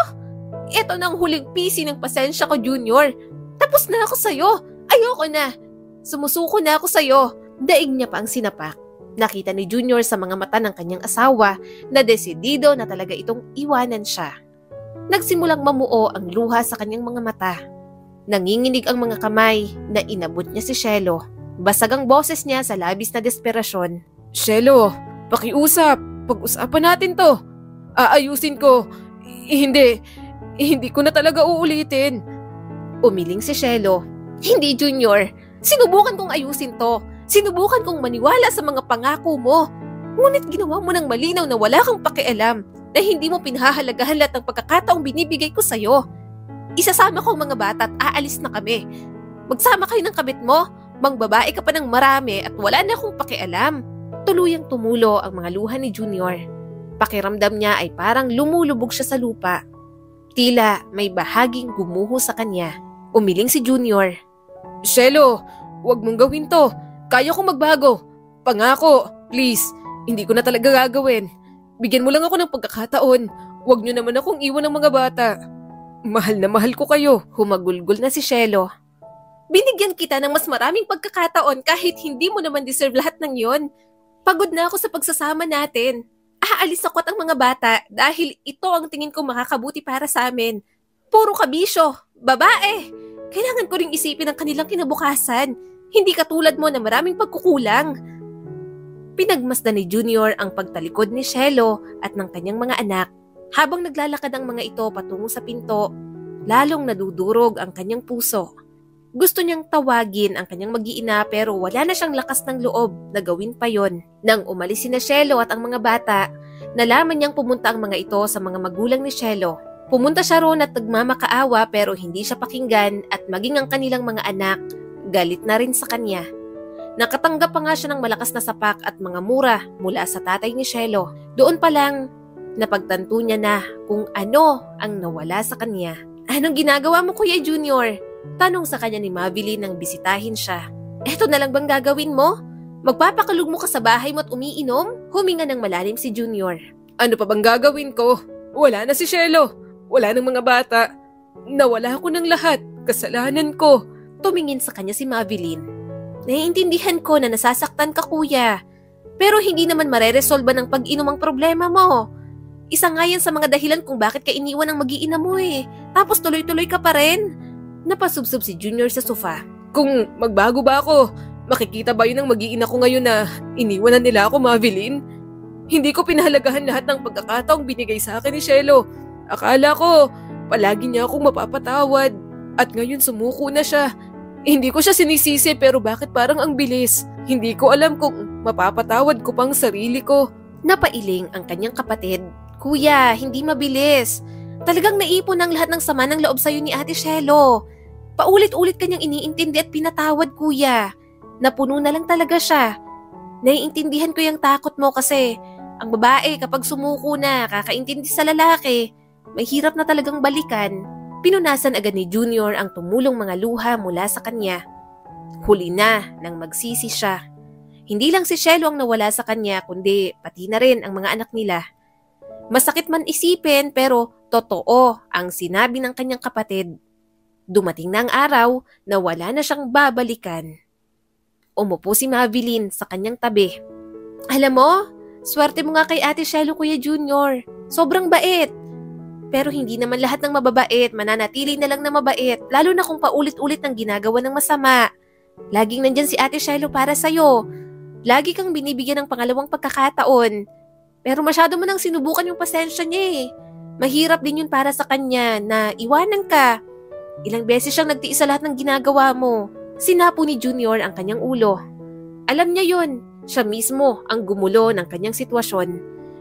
Ito nang huling pisi ng pasensya ko, Junior. Tapos na ako sa'yo. Ayoko na. Sumusuko na ako sa'yo. Daig niya pa ang sinapak. Nakita ni Junior sa mga mata ng kanyang asawa na desidido na talaga itong iwanan siya. Nagsimulang mamuo ang luha sa kanyang mga mata. Nanginginig ang mga kamay na inabot niya si Shelo. Basag ang boses niya sa labis na desperasyon. Shelo, pakiusap. Pag-usapan natin to. Aayusin ko. Hindi ko na talaga uulitin. Umiling si Shelo. Hindi, Junior. Sinubukan kong ayusin to. Sinubukan kong maniwala sa mga pangako mo. Ngunit ginawa mo ng malinaw na wala kang pakialam na hindi mo pinahahalagahan lahat ng pagkakataong binibigay ko sa'yo. Isasama ko ang mga bata at aalis na kami. Magsama kayo ng kabit mo, mangbabae ka pa ng marami at wala na akong pakialam. Tuluyang tumulo ang mga luha ni Junior. Pakiramdam niya ay parang lumulubog siya sa lupa. Tila may bahaging gumuho sa kanya. Umiling si Junior. Shelo, huwag mong gawin to. Kaya kong magbago. Pangako, please. Hindi ko na talaga gagawin. Bigyan mo lang ako ng pagkakataon. Huwag niyo naman akong iwan ng mga bata. Mahal na mahal ko kayo. Humagulgol na si Shelo. Binigyan kita ng mas maraming pagkakataon kahit hindi mo naman deserve lahat ng yon. Pagod na ako sa pagsasama natin. Aalis ako at ang mga bata dahil ito ang tingin ko makakabuti para sa amin. Puro kabisyo, babae. Kailangan ko ring isipin ang kanilang kinabukasan. Hindi katulad mo na maraming pagkukulang. Pinagmasdan ni Junior ang pagtalikod ni Shelo at ng kanyang mga anak. Habang naglalakad ang mga ito patungo sa pinto, lalong nadudurog ang kanyang puso. Gusto niyang tawagin ang kanyang mag-iina pero wala na siyang lakas ng loob na gawin pa yon. Nang umalis si Shelo at ang mga bata, nalaman niyang pumunta ang mga ito sa mga magulang ni Shelo. Pumunta siya roon at nagmamakaawa pero hindi siya pakinggan at maging ang kanilang mga anak, galit na rin sa kanya. Nakatanggap pa nga siya ng malakas na sapak at mga mura mula sa tatay ni Shelo. Doon pa lang, napagtanto niya na kung ano ang nawala sa kanya. Anong ginagawa mo, Kuya Junior? Tanong sa kanya ni Mavilyn nang bisitahin siya. Eto na lang bang gagawin mo? Magpapakalug mo ka sa bahay mo at umiinom? Huminga ng malalim si Junior. Ano pa bang gagawin ko? Wala na si Shelo. Wala ng mga bata. Nawala ako ng lahat. Kasalanan ko. Tumingin sa kanya si Mavilyn. Naiintindihan ko na nasasaktan ka, kuya. Pero hindi naman mareresolba ng pag-inom ang problema mo. Isa nga yan sa mga dahilan kung bakit ka iniwan ng mag-iina mo eh. Tapos tuloy-tuloy ka pa rin. Napasubsob si Junior sa sofa. Kung magbago ba ako, makikita ba yun ang mag-iina ko ngayon na iniwan na nila ako, Mavilyn? Hindi ko pinahalagahan lahat ng pagkakataong binigay sa akin ni Shelo. Akala ko, palagi niya akong mapapatawad. At ngayon sumuko na siya. Hindi ko siya sinisisi pero bakit parang ang bilis? Hindi ko alam kung mapapatawad ko pang sarili ko. Napailing ang kanyang kapatid. Kuya, hindi mabilis. Talagang naipon ang lahat ng sama ng loob sa'yo ni Ate Shelo. Paulit-ulit kanyang iniintindi at pinatawad, kuya. Napuno na lang talaga siya. Naiintindihan ko yung takot mo kasi ang babae kapag sumuko na, kakaintindi sa lalaki, mahirap na talagang balikan. Pinunasan agad ni Junior ang tumulong mga luha mula sa kanya. Huli na nang magsisi siya. Hindi lang si Shelo ang nawala sa kanya kundi pati na rin ang mga anak nila. Masakit man isipin pero totoo ang sinabi ng kanyang kapatid. Dumating na ang araw na wala na siyang babalikan. Umupo si Mavilyn sa kanyang tabi. Alam mo, swerte mo nga kay Ate Shelo, Kuya Junior. Sobrang bait. Pero hindi naman lahat ng mababait, mananatili na lang na mabait, lalo na kung paulit-ulit ang ginagawa ng masama. Laging nandyan si Ate Shelo para sa'yo. Lagi kang binibigyan ng pangalawang pagkakataon. Pero masyado mo nang sinubukan yung pasensya niya eh. Mahirap din yun para sa kanya na iwanan ka. Ilang beses siyang nagtiis sa lahat ng ginagawa mo. Sinapo ni Junior ang kanyang ulo. Alam niya yon, siya mismo ang gumulo ng kanyang sitwasyon.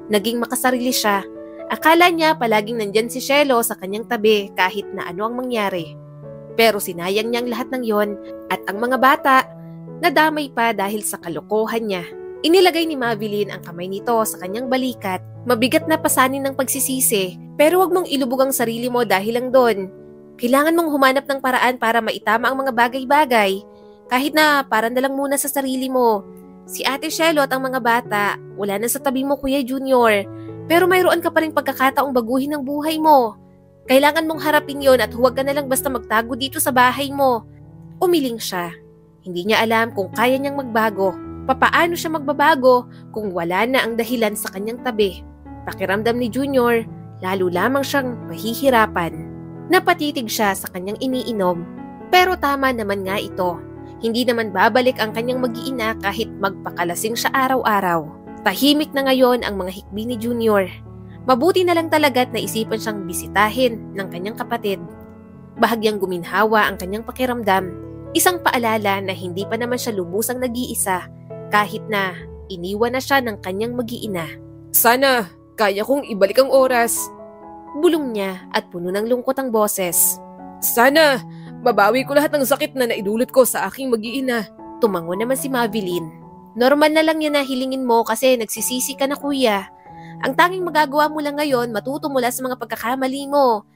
Naging makasarili siya. Akala niya palaging nandyan si Shelo sa kanyang tabi kahit na ano ang mangyari. Pero sinayang niyang lahat ng yon at ang mga bata nadamay pa dahil sa kalokohan niya. Inilagay ni Mavilyn ang kamay nito sa kanyang balikat. Mabigat na pasanin ng pagsisisi pero wag mong ilubog ang sarili mo dahil lang doon. Kailangan mong humanap ng paraan para maitama ang mga bagay-bagay kahit na parang na lang muna sa sarili mo. Si Ate Shelo at ang mga bata wala na sa tabi mo, Kuya Junior. Pero mayroon ka pa rin pagkakataong baguhin ang buhay mo. Kailangan mong harapin yon at huwag ka na lang basta magtago dito sa bahay mo. Umiling siya. Hindi niya alam kung kaya niyang magbago. Papaano siya magbabago kung wala na ang dahilan sa kanyang tabi? Pakiramdam ni Junior, lalo lamang siyang mahihirapan. Napatitig siya sa kanyang iniinom. Pero tama naman nga ito. Hindi naman babalik ang kanyang mag-iina kahit magpakalasing siya araw-araw. Tahimik na ngayon ang mga hikbi ni Junior. Mabuti na lang talaga't naisipan siyang bisitahin ng kanyang kapatid. Bahagyang guminhawa ang kanyang pakiramdam. Isang paalala na hindi pa naman siya lubusang nag-iisa kahit na iniwan na siya ng kanyang mag-iina. Sana kaya kong ibalik ang oras. Bulong niya at puno ng lungkot ang boses. Sana mabawi ko lahat ng sakit na naidulot ko sa aking mag-iina. Tumango naman si Mavilyn. Normal na lang yan na hilingin mo kasi nagsisisi ka na, kuya. Ang tanging magagawa mo lang ngayon, matuto mula sa mga pagkakamali mo.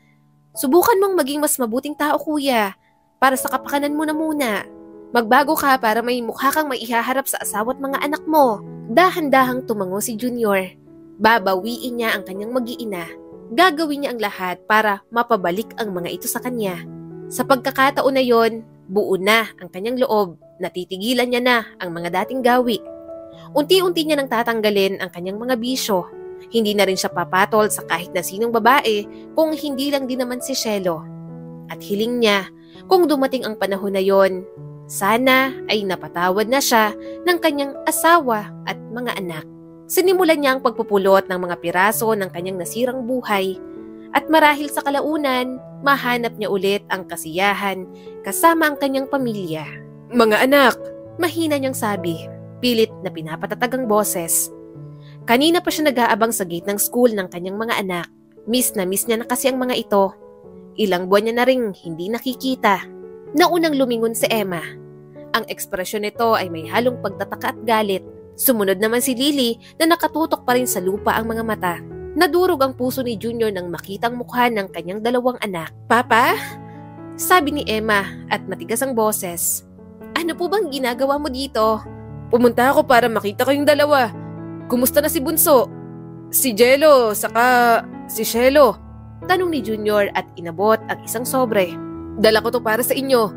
Subukan mong maging mas mabuting tao, kuya. Para sa kapakanan mo na muna. Magbago ka para may mukha kang maihaharap sa asawa at mga anak mo. Dahan-dahang tumango si Junior. Babawiin niya ang kanyang mag-iina. Gagawin niya ang lahat para mapabalik ang mga ito sa kanya. Sa pagkakataon na yon, buo na ang kanyang loob. Natitigilan niya na ang mga dating gawi. Unti-unti niya nang tatanggalin ang kanyang mga bisyo. Hindi na rin siya papatol sa kahit na sinong babae kung hindi lang din naman si Cielo. At hiling niya, kung dumating ang panahon na yon, sana ay napatawad na siya ng kanyang asawa at mga anak. Sinimulan niya ang pagpupulot ng mga piraso ng kanyang nasirang buhay at marahil sa kalaunan, mahanap niya ulit ang kasiyahan kasama ang kanyang pamilya. Mga anak, Mahina niyang sabi, pilit na pinapatatag ang boses. Kanina pa siya nag-aabang sa gate ng school ng kanyang mga anak. Miss na miss niya na kasi ang mga ito. Ilang buwan niya na ring hindi nakikita. Naunang lumingon si Emma. Ang ekspresyon nito ay may halong pagtataka at galit. Sumunod naman si Lily na nakatutok pa rin sa lupa ang mga mata. Nadurog ang puso ni Junior nang makitang mukha ng kanyang dalawang anak. "Papa?" sabi ni Emma at matigas ang boses. "Ano po bang ginagawa mo dito?" pumunta ako para makita kayong dalawa. Kumusta na si Bunso? Si Jello, saka si Cielo?" tanong ni Junior at inabot ang isang sobre. Dala ko to para sa inyo.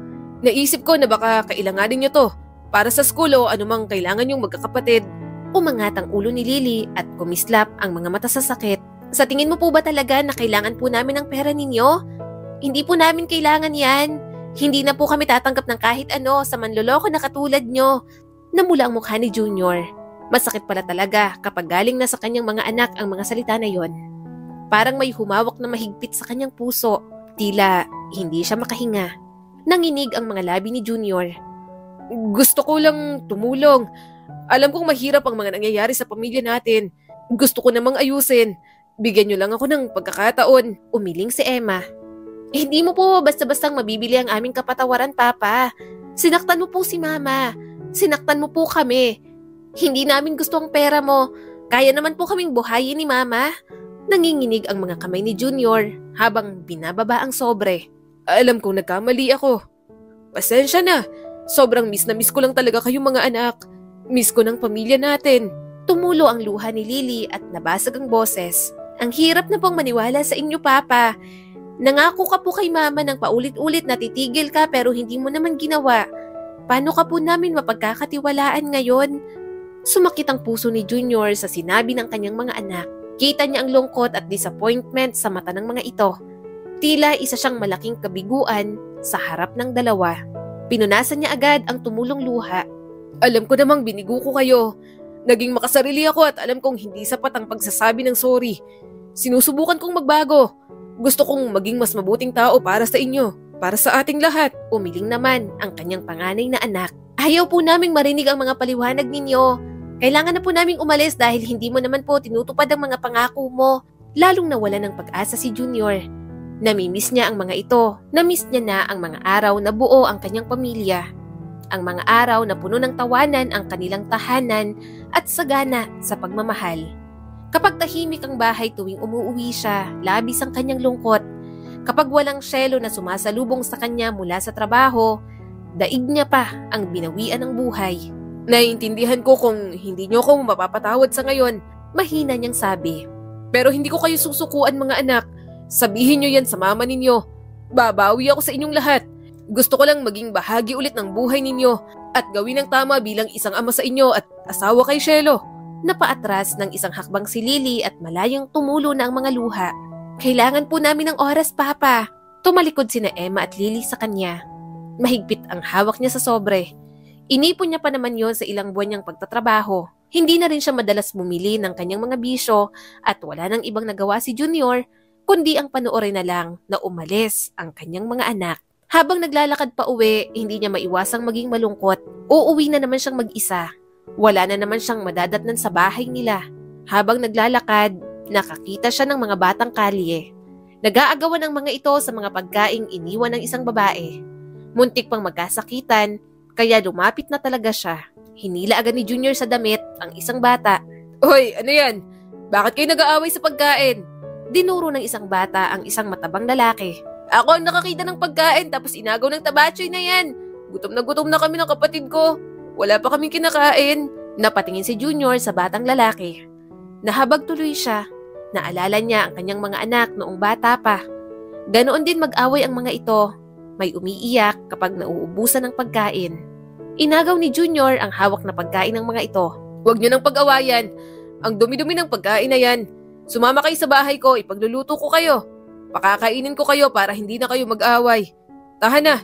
Naisip ko na baka kailanganin nyo to. Para sa school o anumang kailangan yung magkakapatid. Umangat ang ulo ni Lily at kumislap ang mga mata sa sakit. "Sa tingin mo po ba talaga na kailangan po namin ng pera ninyo? Hindi po namin kailangan yan. Hindi na po kami tatanggap ng kahit ano sa manloloko na katulad nyo." Namula ang mukha ni Junior. Masakit pala talaga kapag galing na sa kanyang mga anak ang mga salita na yon. Parang may humawak na mahigpit sa kanyang puso. Tila hindi siya makahinga. Nanginig ang mga labi ni Junior. Gusto ko lang tumulong. Alam kong mahirap ang mga nangyayari sa pamilya natin. Gusto ko namang ayusin. Bigyan nyo lang ako ng pagkakataon. Umiling si Emma. "Hindi mo po basta-bastang mabibili ang aming kapatawaran, Papa. Sinaktan mo po si Mama. Sinaktan mo po kami. Hindi namin gusto ang pera mo. Kaya naman po kaming buhayin ni Mama." Nanginginig ang mga kamay ni Junior habang binababa ang sobre. Alam kong nagkamali ako. Pasensya na. Sobrang miss na miss ko lang talaga kayong mga anak. Miss ko ng pamilya natin. Tumulo ang luha ni Lily at nabasag ang boses. "Ang hirap na pong maniwala sa inyo, Papa. Nangako ka po kay Mama ng paulit-ulit na titigil ka pero hindi mo naman ginawa. Paano ka po namin mapagkakatiwalaan ngayon?" Sumakit ang puso ni Junior sa sinabi ng kanyang mga anak. Kita niya ang lungkot at disappointment sa mata ng mga ito. Tila isa siyang malaking kabiguan sa harap ng dalawa. Pinunasan niya agad ang tumulong luha. Alam ko namang binigo ko kayo. Naging makasarili ako at alam kong hindi sapat ang pagsasabi ng sorry. Sinusubukan kong magbago. Gusto kong maging mas mabuting tao para sa inyo, para sa ating lahat. Umiling naman ang kanyang panganay na anak. "Ayaw po naming marinig ang mga paliwanag ninyo. Kailangan na po naming umalis dahil hindi mo naman po tinutupad ang mga pangako mo." Lalong nawala ng pag-asa si Junior. Namimiss niya ang mga ito. Namiss niya na ang mga araw na buo ang kanyang pamilya. Ang mga araw na puno ng tawanan ang kanilang tahanan at sagana sa pagmamahal. Kapag tahimik ang bahay tuwing umuuwi siya, labis ang kanyang lungkot. Kapag walang Cielo na sumasalubong sa kanya mula sa trabaho, daig niya pa ang binawian ng buhay. Naiintindihan ko kung hindi niyo ako mapapatawad sa ngayon. Mahina niyang sabi. Pero hindi ko kayo susukuan mga anak. Sabihin niyo yan sa mama ninyo. Babawi ako sa inyong lahat. Gusto ko lang maging bahagi ulit ng buhay ninyo at gawin ang tama bilang isang ama sa inyo at asawa kay Cielo. Napaatras ng isang hakbang si Lily at malayang tumulo na ang mga luha. "Kailangan po namin ng oras, Papa." Tumalikod sina Emma at Lily sa kanya. Mahigpit ang hawak niya sa sobre. Inipon niya pa naman yon sa ilang buwan niyang pagtatrabaho. Hindi na rin siya madalas bumili ng kanyang mga bisyo at wala nang ibang nagawa si Junior kundi ang panoorin na lang na umalis ang kanyang mga anak. Habang naglalakad pa uwi, hindi niya maiwasang maging malungkot. Uuwi na naman siyang mag-isa. Wala na naman siyang madadatnan sa bahay nila. Habang naglalakad, nakakita siya ng mga batang kalye. Nag-aagawan ng mga ito sa mga pagkaing iniwan ng isang babae. Muntik pang magkasakitan, kaya lumapit na talaga siya. Hinila agad ni Junior sa damit ang isang bata. "Hoy, ano yan? Bakit kayo nag-aaway sa pagkain?" Dinuro ng isang bata ang isang matabang lalaki. "Ako ang nakakita ng pagkain tapos inagaw ng tabatsoy na yan. Gutom na kami ng kapatid ko. Wala pa kaming kinakain. Napatingin si Junior sa batang lalaki. Nahabag tuloy siya. Naalala niya ang kanyang mga anak noong bata pa. Ganoon din mag-away ang mga ito. May umiiyak kapag nauubusan ng pagkain. Inagaw ni Junior ang hawak na pagkain ng mga ito. Huwag niyo nang pag-awayan. Ang dumi-dumi ng pagkain na yan. Sumama kayo sa bahay ko, ipagluluto ko kayo. Pakakainin ko kayo para hindi na kayo mag-away. Tahan na.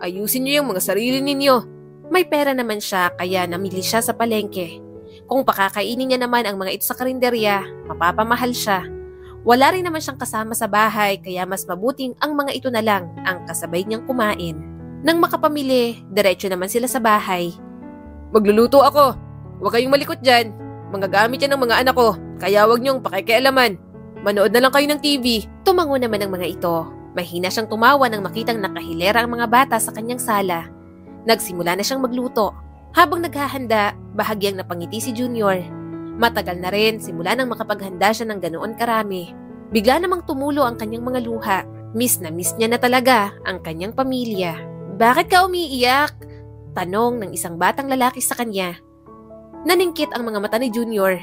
Ayusin niyo yung mga sarili ninyo. May pera naman siya kaya namili siya sa palengke. Kung pakakainin niya naman ang mga ito sa karinderya, mapapamahal siya. Wala rin naman siyang kasama sa bahay kaya mas mabuting ang mga ito na lang ang kasabay niyang kumain. Nang makapamili, diretso naman sila sa bahay. Magluluto ako. Huwag kayong malikot dyan. Mga gamit yan ng mga anak ko, kaya huwag niyong pakikialaman. Manood na lang kayo ng TV. Tumango naman ang mga ito. Mahina siyang tumawa nang makitang nakahilera ang mga bata sa kanyang sala. Nagsimula na siyang magluto. Habang naghahanda, bahagyang napangiti si Junior. Matagal na rin simula nang makapaghanda siya ng ganoon karami. Bigla namang tumulo ang kanyang mga luha. Miss na miss niya na talaga ang kanyang pamilya. Bakit ka umiiyak? Tanong ng isang batang lalaki sa kanya. Naningkit ang mga mata ni Junior.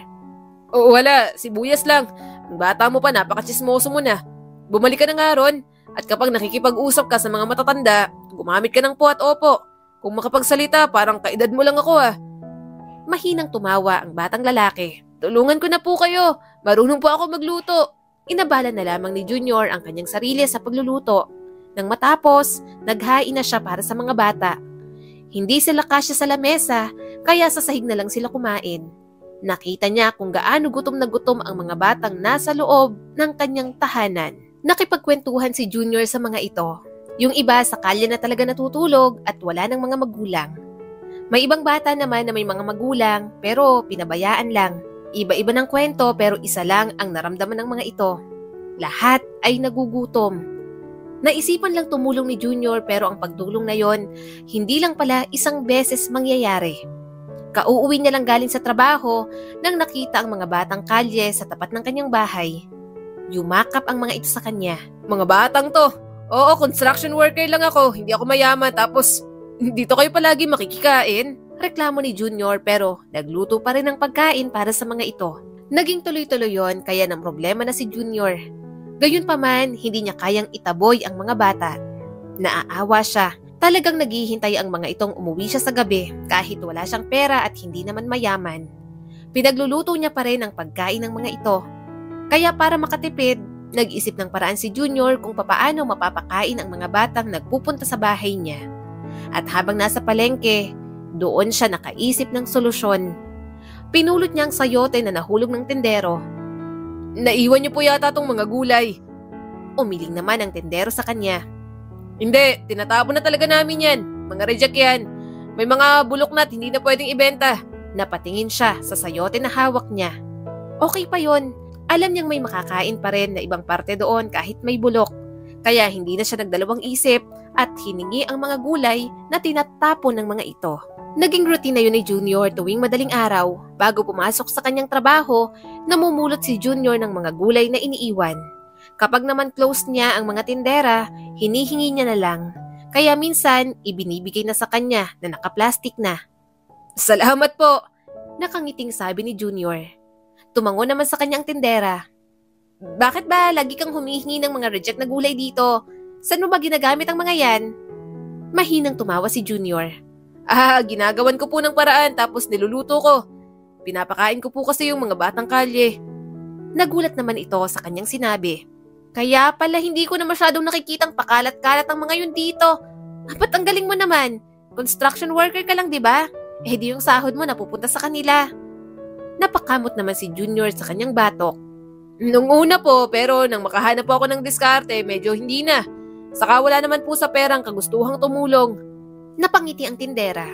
Oo, wala. Sibuyas lang. Ang bata mo pa, napakachismoso mo na. Bumalik ka na nga ron. At kapag nakikipag-usap ka sa mga matatanda, gumamit ka ng po at opo. Kung makapagsalita, parang kaedad mo lang ako ah. Mahinang tumawa ang batang lalaki. Tulungan ko na po kayo. Marunong po ako magluto. Inabala na lamang ni Junior ang kanyang sarili sa pagluluto. Nang matapos, naghain na siya para sa mga bata. Hindi sila kasya sa lamesa, kaya sa sahig na lang sila kumain. Nakita niya kung gaano gutom na gutom ang mga batang nasa loob ng kanyang tahanan. Nakipagkwentuhan si Junior sa mga ito. Yung iba sa kalye na talaga natutulog at wala ng mga magulang. May ibang bata naman na may mga magulang pero pinabayaan lang. Iba-iba ng kwento pero isa lang ang naramdaman ng mga ito. Lahat ay nagugutom. Naisipan lang tumulong ni Junior pero ang pagtulong na yon, hindi lang pala isang beses mangyayari. Kauuwi niya lang galing sa trabaho nang nakita ang mga batang kalye sa tapat ng kanyang bahay. Yumakap ang mga ito sa kanya. Mga batang to. Oo, construction worker lang ako. Hindi ako mayaman. Tapos, dito kayo palagi makikikain. Reklamo ni Junior pero nagluto pa rin ng pagkain para sa mga ito. Naging tuloy-tuloy yon kaya ng problema na si Junior. Gayunpaman, hindi niya kayang itaboy ang mga bata. Naaawa siya. Talagang naghihintay ang mga itong umuwi siya sa gabi kahit wala siyang pera at hindi naman mayaman. Pinagluluto niya pa rin ang pagkain ng mga ito. Kaya para makatipid, nag-isip ng paraan si Junior kung papaano mapapakain ang mga batang nagpupunta sa bahay niya. At habang nasa palengke, doon siya nakaisip ng solusyon. Pinulot niya ang sayote na nahulog ng tendero. Naiwan niyo po yata tong mga gulay. Umiling naman ang tendero sa kanya. Hindi, tinatapon na talaga namin yan. Mga reject yan. May mga bulok na hindi na pwedeng ibenta. Napatingin siya sa sayote na hawak niya. Okay pa yon. Alam niyang may makakain pa rin na ibang parte doon kahit may bulok. Kaya hindi na siya nagdalawang isip at hiningi ang mga gulay na tinatapon ng mga ito. Naging routine na yun ni Junior tuwing madaling araw. Bago pumasok sa kanyang trabaho, namumulot si Junior ng mga gulay na iniiwan. Kapag naman close niya ang mga tindera, hinihingi niya na lang. Kaya minsan, ibinibigay na sa kanya na nakaplastik na. Salamat po! Nakangiting sabi ni Junior. Tumango naman sa kanyang tindera. Bakit ba lagi kang humihingi ng mga reject na gulay dito? Saan mo ba ginagamit ang mga yan? Mahinang tumawa si Junior. Ginagawan ko po ng paraan tapos niluluto ko. Pinapakain ko po kasi yung mga batang kalye. Nagulat naman ito sa kanyang sinabi. Kaya pala hindi ko na masyadong nakikitang pakalat-kalat ang mga yun dito. Ba't ang galing mo naman? Construction worker ka lang, di ba? Di yung sahod mo napupunta sa kanila. Napakamot naman si Junior sa kanyang batok. Nung una po, pero nang makahanap po ako ng diskarte, medyo hindi na. Saka wala naman po sa perang kagustuhang tumulong. Napangiti ang tindera.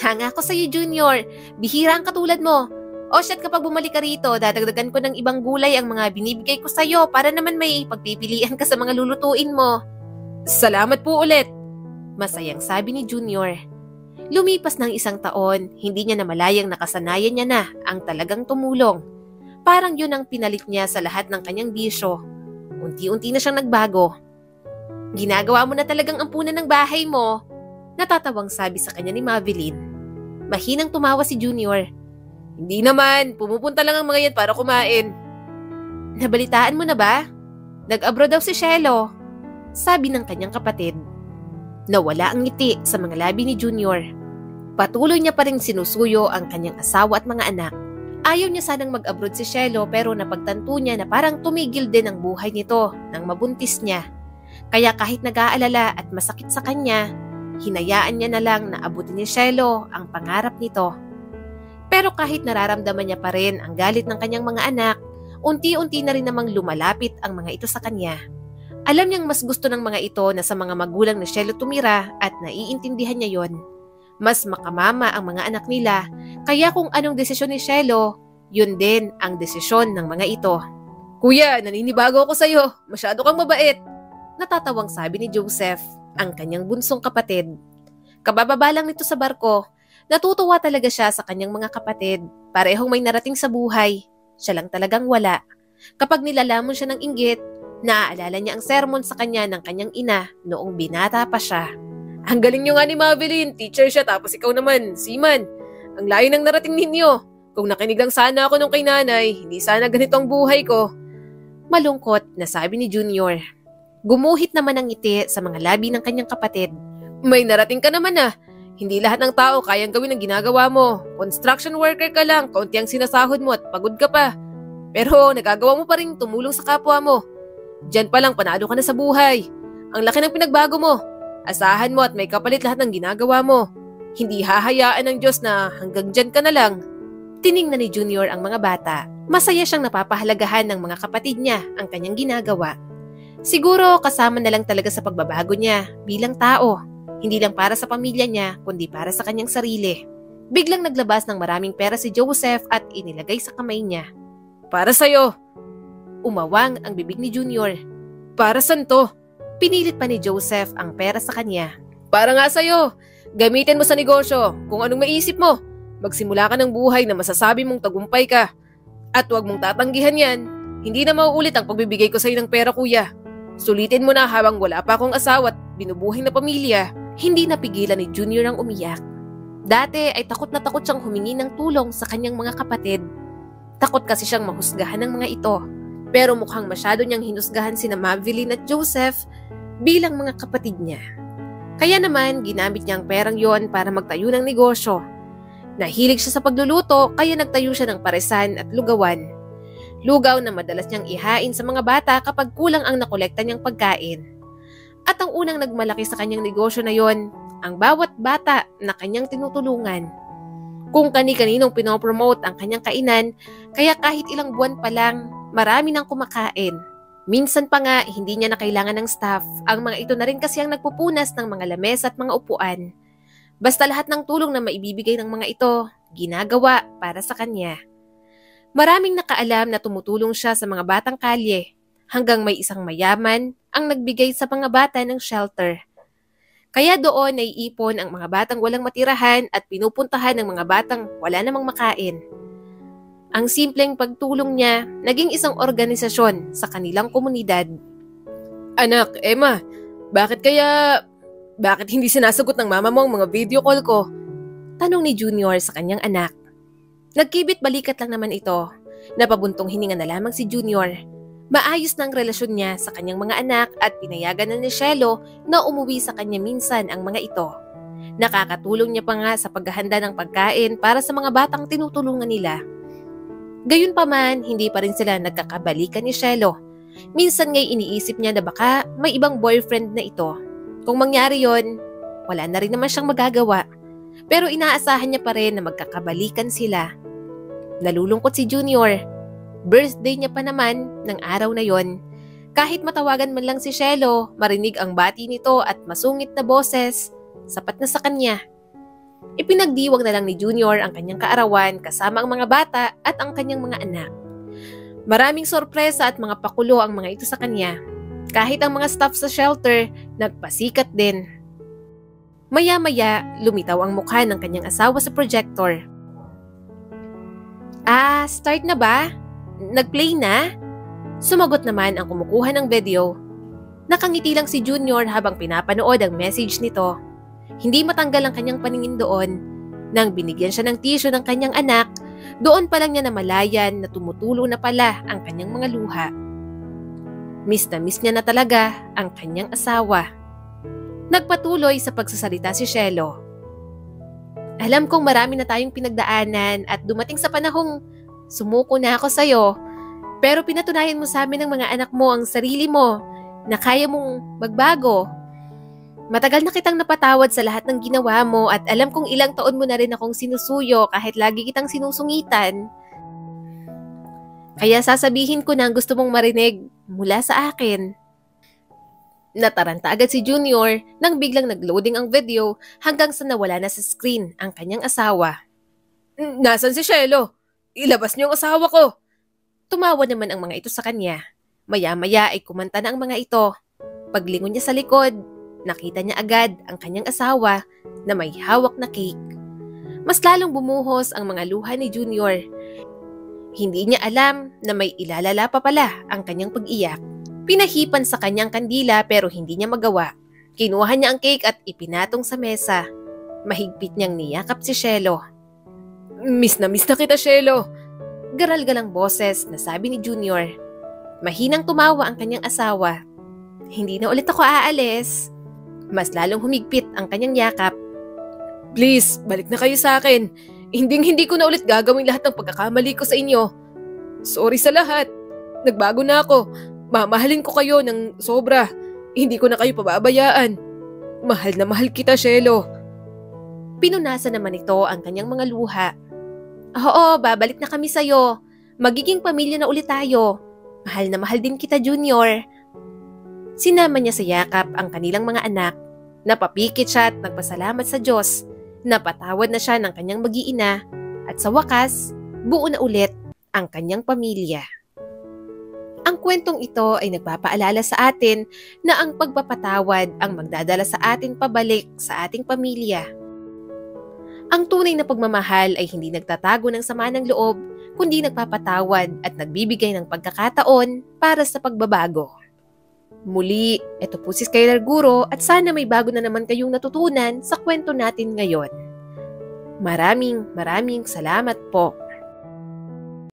Hanga ko sa'yo, Junior. Bihira ang katulad mo. O shit, kapag bumalik ka rito, dadagdagan ko ng ibang gulay ang mga binibigay ko sa'yo para naman may pagpipilian ka sa mga lulutuin mo. Salamat po ulit. Masayang sabi ni Junior. Lumipas ng 1 taon, hindi niya namalayang nakasanayan niya na ang talagang tumulong. Parang yun ang pinalit niya sa lahat ng kanyang bisyo. Unti-unti na siyang nagbago. Ginagawa mo na talagang ampunan ng bahay mo. Natatawang sabi sa kanya ni Mavelyn. Mahinang tumawa si Junior. Hindi naman, pumupunta lang ang mga yan para kumain. Nabalitaan mo na ba? Nag-abroad daw si Shelo, sabi ng kanyang kapatid. Nawala ang ngiti sa mga labi ni Junior. Patuloy niya pa rin sinusuyo ang kanyang asawa at mga anak. Ayaw niya sanang mag-abroad si Shelo pero napagtanto niya na parang tumigil din ang buhay nito nang mabuntis niya. Kaya kahit nag-aalala at masakit sa kanya, hinayaan niya na lang na abutin ni Shelo ang pangarap nito. Pero kahit nararamdaman niya pa rin ang galit ng kanyang mga anak, unti-unti na rin namang lumalapit ang mga ito sa kanya. Alam niyang mas gusto ng mga ito na sa mga magulang ni Shelo tumira at naiintindihan niya yon. Mas makamama ang mga anak nila, kaya kung anong desisyon ni Shelo, yun din ang desisyon ng mga ito. Kuya, naninibago ako sa'yo. Masyado kang mabait. Natatawang sabi ni Joseph, ang kanyang bunsong kapatid. Kabababa lang nito sa barko, natutuwa talaga siya sa kanyang mga kapatid. Parehong may narating sa buhay. Siya lang talagang wala. Kapag nilalamon siya ng inggit, naaalala niya ang sermon sa kanya ng kanyang ina noong binata pa siya. Ang galing niyo nga ni Mavelyn, teacher siya tapos ikaw naman, seaman. Ang layo ng narating ninyo. Kung nakinig lang sana ako nung kay nanay, hindi sana ganito ang buhay ko. Malungkot na sabi ni Junior. Gumuhit naman ang ngiti sa mga labi ng kanyang kapatid. May narating ka naman ah. Hindi lahat ng tao kayang gawin ang ginagawa mo. Construction worker ka lang, kaunti ang sinasahod mo at pagod ka pa. Pero nagagawa mo pa rin tumulong sa kapwa mo. Diyan pa lang panalo ka na sa buhay. Ang laki ng pinagbago mo. Asahan mo at may kapalit lahat ng ginagawa mo. Hindi hahayaan ng Diyos na hanggang dyan ka na lang. Tiningnan ni Junior ang mga bata. Masaya siyang napapahalagahan ng mga kapatid niya ang kanyang ginagawa. Siguro kasama na lang talaga sa pagbabago niya bilang tao. Hindi lang para sa pamilya niya, kundi para sa kanyang sarili. Biglang naglabas ng maraming pera si Joseph at inilagay sa kamay niya. Para sa'yo. Umawang ang bibig ni Junior. Para saan to? Pinilit pa ni Joseph ang pera sa kanya. Para nga sa'yo. Gamitin mo sa negosyo kung anong maisip mo. Magsimula ka ng buhay na masasabi mong tagumpay ka. At huwag mong tatanggihan yan. Hindi na mauulit ang pagbibigay ko sa'yo ng pera, kuya. Sulitin mo na habang wala pa akong asawa at binubuhay na pamilya. Hindi napigilan ni Junior ang umiyak. Dati ay takot na takot siyang humingi ng tulong sa kanyang mga kapatid. Takot kasi siyang mahusgahan ng mga ito. Pero mukhang masyado niyang hinusgahan sina Mavelyn at Joseph bilang mga kapatid niya. Kaya naman ginamit niya ang perang yon para magtayo ng negosyo. Nahilig siya sa pagluluto kaya nagtayo siya ng paresan at lugawan. Lugaw na madalas niyang ihain sa mga bata kapag kulang ang nakolekta niyang pagkain. At ang unang nagmalaki sa kanyang negosyo na yon, ang bawat bata na kanyang tinutulungan. Kung kani-kaninong pinopromote ang kanyang kainan, kaya kahit ilang buwan pa lang, marami nang kumakain. Minsan pa nga, hindi niya na kailangan ng staff. Ang mga ito na rin kasi ang nagpupunas ng mga lamesa at mga upuan. Basta lahat ng tulong na maibibigay ng mga ito, ginagawa para sa kanya. Maraming nakaalam na tumutulong siya sa mga batang kalye, hanggang may isang mayaman ang nagbigay sa mga bata ng shelter. Kaya doon naiipon ang mga batang walang matirahan at pinupuntahan ng mga batang wala namang makain. Ang simpleng pagtulong niya naging isang organisasyon sa kanilang komunidad. Anak, Emma, bakit hindi sinasagot ng mama mo ang mga video call ko? Tanong ni Junior sa kanyang anak. Nagkibit balikat lang naman ito. Napabuntong hininga na lamang si Junior. Maayos na ang relasyon niya sa kanyang mga anak at pinayagan na ni Shelo na umuwi sa kanya minsan ang mga ito. Nakakatulong niya pa nga sa paghahanda ng pagkain para sa mga batang tinutulungan nila. Gayunpaman, hindi pa rin sila nagkakabalikan ni Shelo. Minsan nga'y iniisip niya na baka may ibang boyfriend na ito. Kung mangyari yon, wala na rin naman siyang magagawa. Pero inaasahan niya pa rin na magkakabalikan sila. Nalulungkot si Junior. Birthday niya pa naman ng araw na yon. Kahit matawagan man lang si Shelo, marinig ang bati nito at masungit na boses, sapat na sa kanya. Ipinagdiwang na lang ni Junior ang kanyang kaarawan kasama ang mga bata at ang kanyang mga anak. Maraming sorpresa at mga pakulo ang mga ito sa kanya. Kahit ang mga staff sa shelter, nagpasikat din. Maya-maya, lumitaw ang mukha ng kanyang asawa sa projector. Start na ba? Nag-play na? Sumagot naman ang kumukuha ng video. Nakangiti lang si Junior habang pinapanood ang message nito. Hindi matanggal ang kanyang paningin doon nang binigyan siya ng tissue ng kanyang anak Doon pa lang niya namalayan na tumutulo na pala ang kanyang mga luha. Miss na miss niya na talaga ang kanyang asawa. Nagpatuloy sa pagsasalita si Cielo. Alam kong marami na tayong pinagdaanan at dumating sa panahong sumuko na ako sa'yo, pero pinatunayan mo sa amin ng mga anak mo ang sarili mo na kaya mong magbago. Matagal na kitang napatawad sa lahat ng ginawa mo at alam kong ilang taon mo na rin akong sinusuyo kahit lagi kitang sinusungitan. Kaya sasabihin ko na ang gusto mong marinig mula sa akin. Nataranta agad si Junior nang biglang nag-loading ang video hanggang sa nawala na sa screen ang kanyang asawa. Nasaan si Cielo? Ilabas niyo ang asawa ko. Tumawa naman ang mga ito sa kanya. Maya-maya ay kumanta na ang mga ito. Paglingon niya sa likod, nakita niya agad ang kanyang asawa na may hawak na cake. Mas lalong bumuhos ang mga luha ni Junior. Hindi niya alam na may ilalala pa pala ang kanyang pag-iyak. Pinahipan sa kanyang kandila pero hindi niya magawa. Kinuha niya ang cake at ipinatong sa mesa. Mahigpit niyang niyakap si Cielo. Miss na kita, Cielo. Garal-galang boses na sabi ni Junior. Mahinang tumawa ang kanyang asawa. Hindi na ulit ako aalis. Mas lalong humigpit ang kanyang yakap. Please, balik na kayo sa akin. Hindi ko na ulit gagawin lahat ng pagkakamali ko sa inyo. Sorry sa lahat. Nagbago na ako. Mamahalin ko kayo ng sobra. Hindi ko na kayo pababayaan. Mahal na mahal kita, Cielo. Pinunasan naman ito ang kanyang mga luha. Oo, babalik na kami sa'yo. Magiging pamilya na ulit tayo. Mahal na mahal din kita, Junior. Sinama niya sa yakap ang kanilang mga anak. Napapikit siya at nagpasalamat sa Diyos. Napatawad na siya ng kanyang mag-iina. At sa wakas, buo na ulit ang kanyang pamilya. Ang kwentong ito ay nagpapaalala sa atin na ang pagpapatawad ang magdadala sa atin pabalik sa ating pamilya. Ang tunay na pagmamahal ay hindi nagtatago ng sama ng loob, kundi nagpapatawad at nagbibigay ng pagkakataon para sa pagbabago. Muli, ito po si Skylar Guro at sana may bago na naman kayong natutunan sa kwento natin ngayon. Maraming salamat po.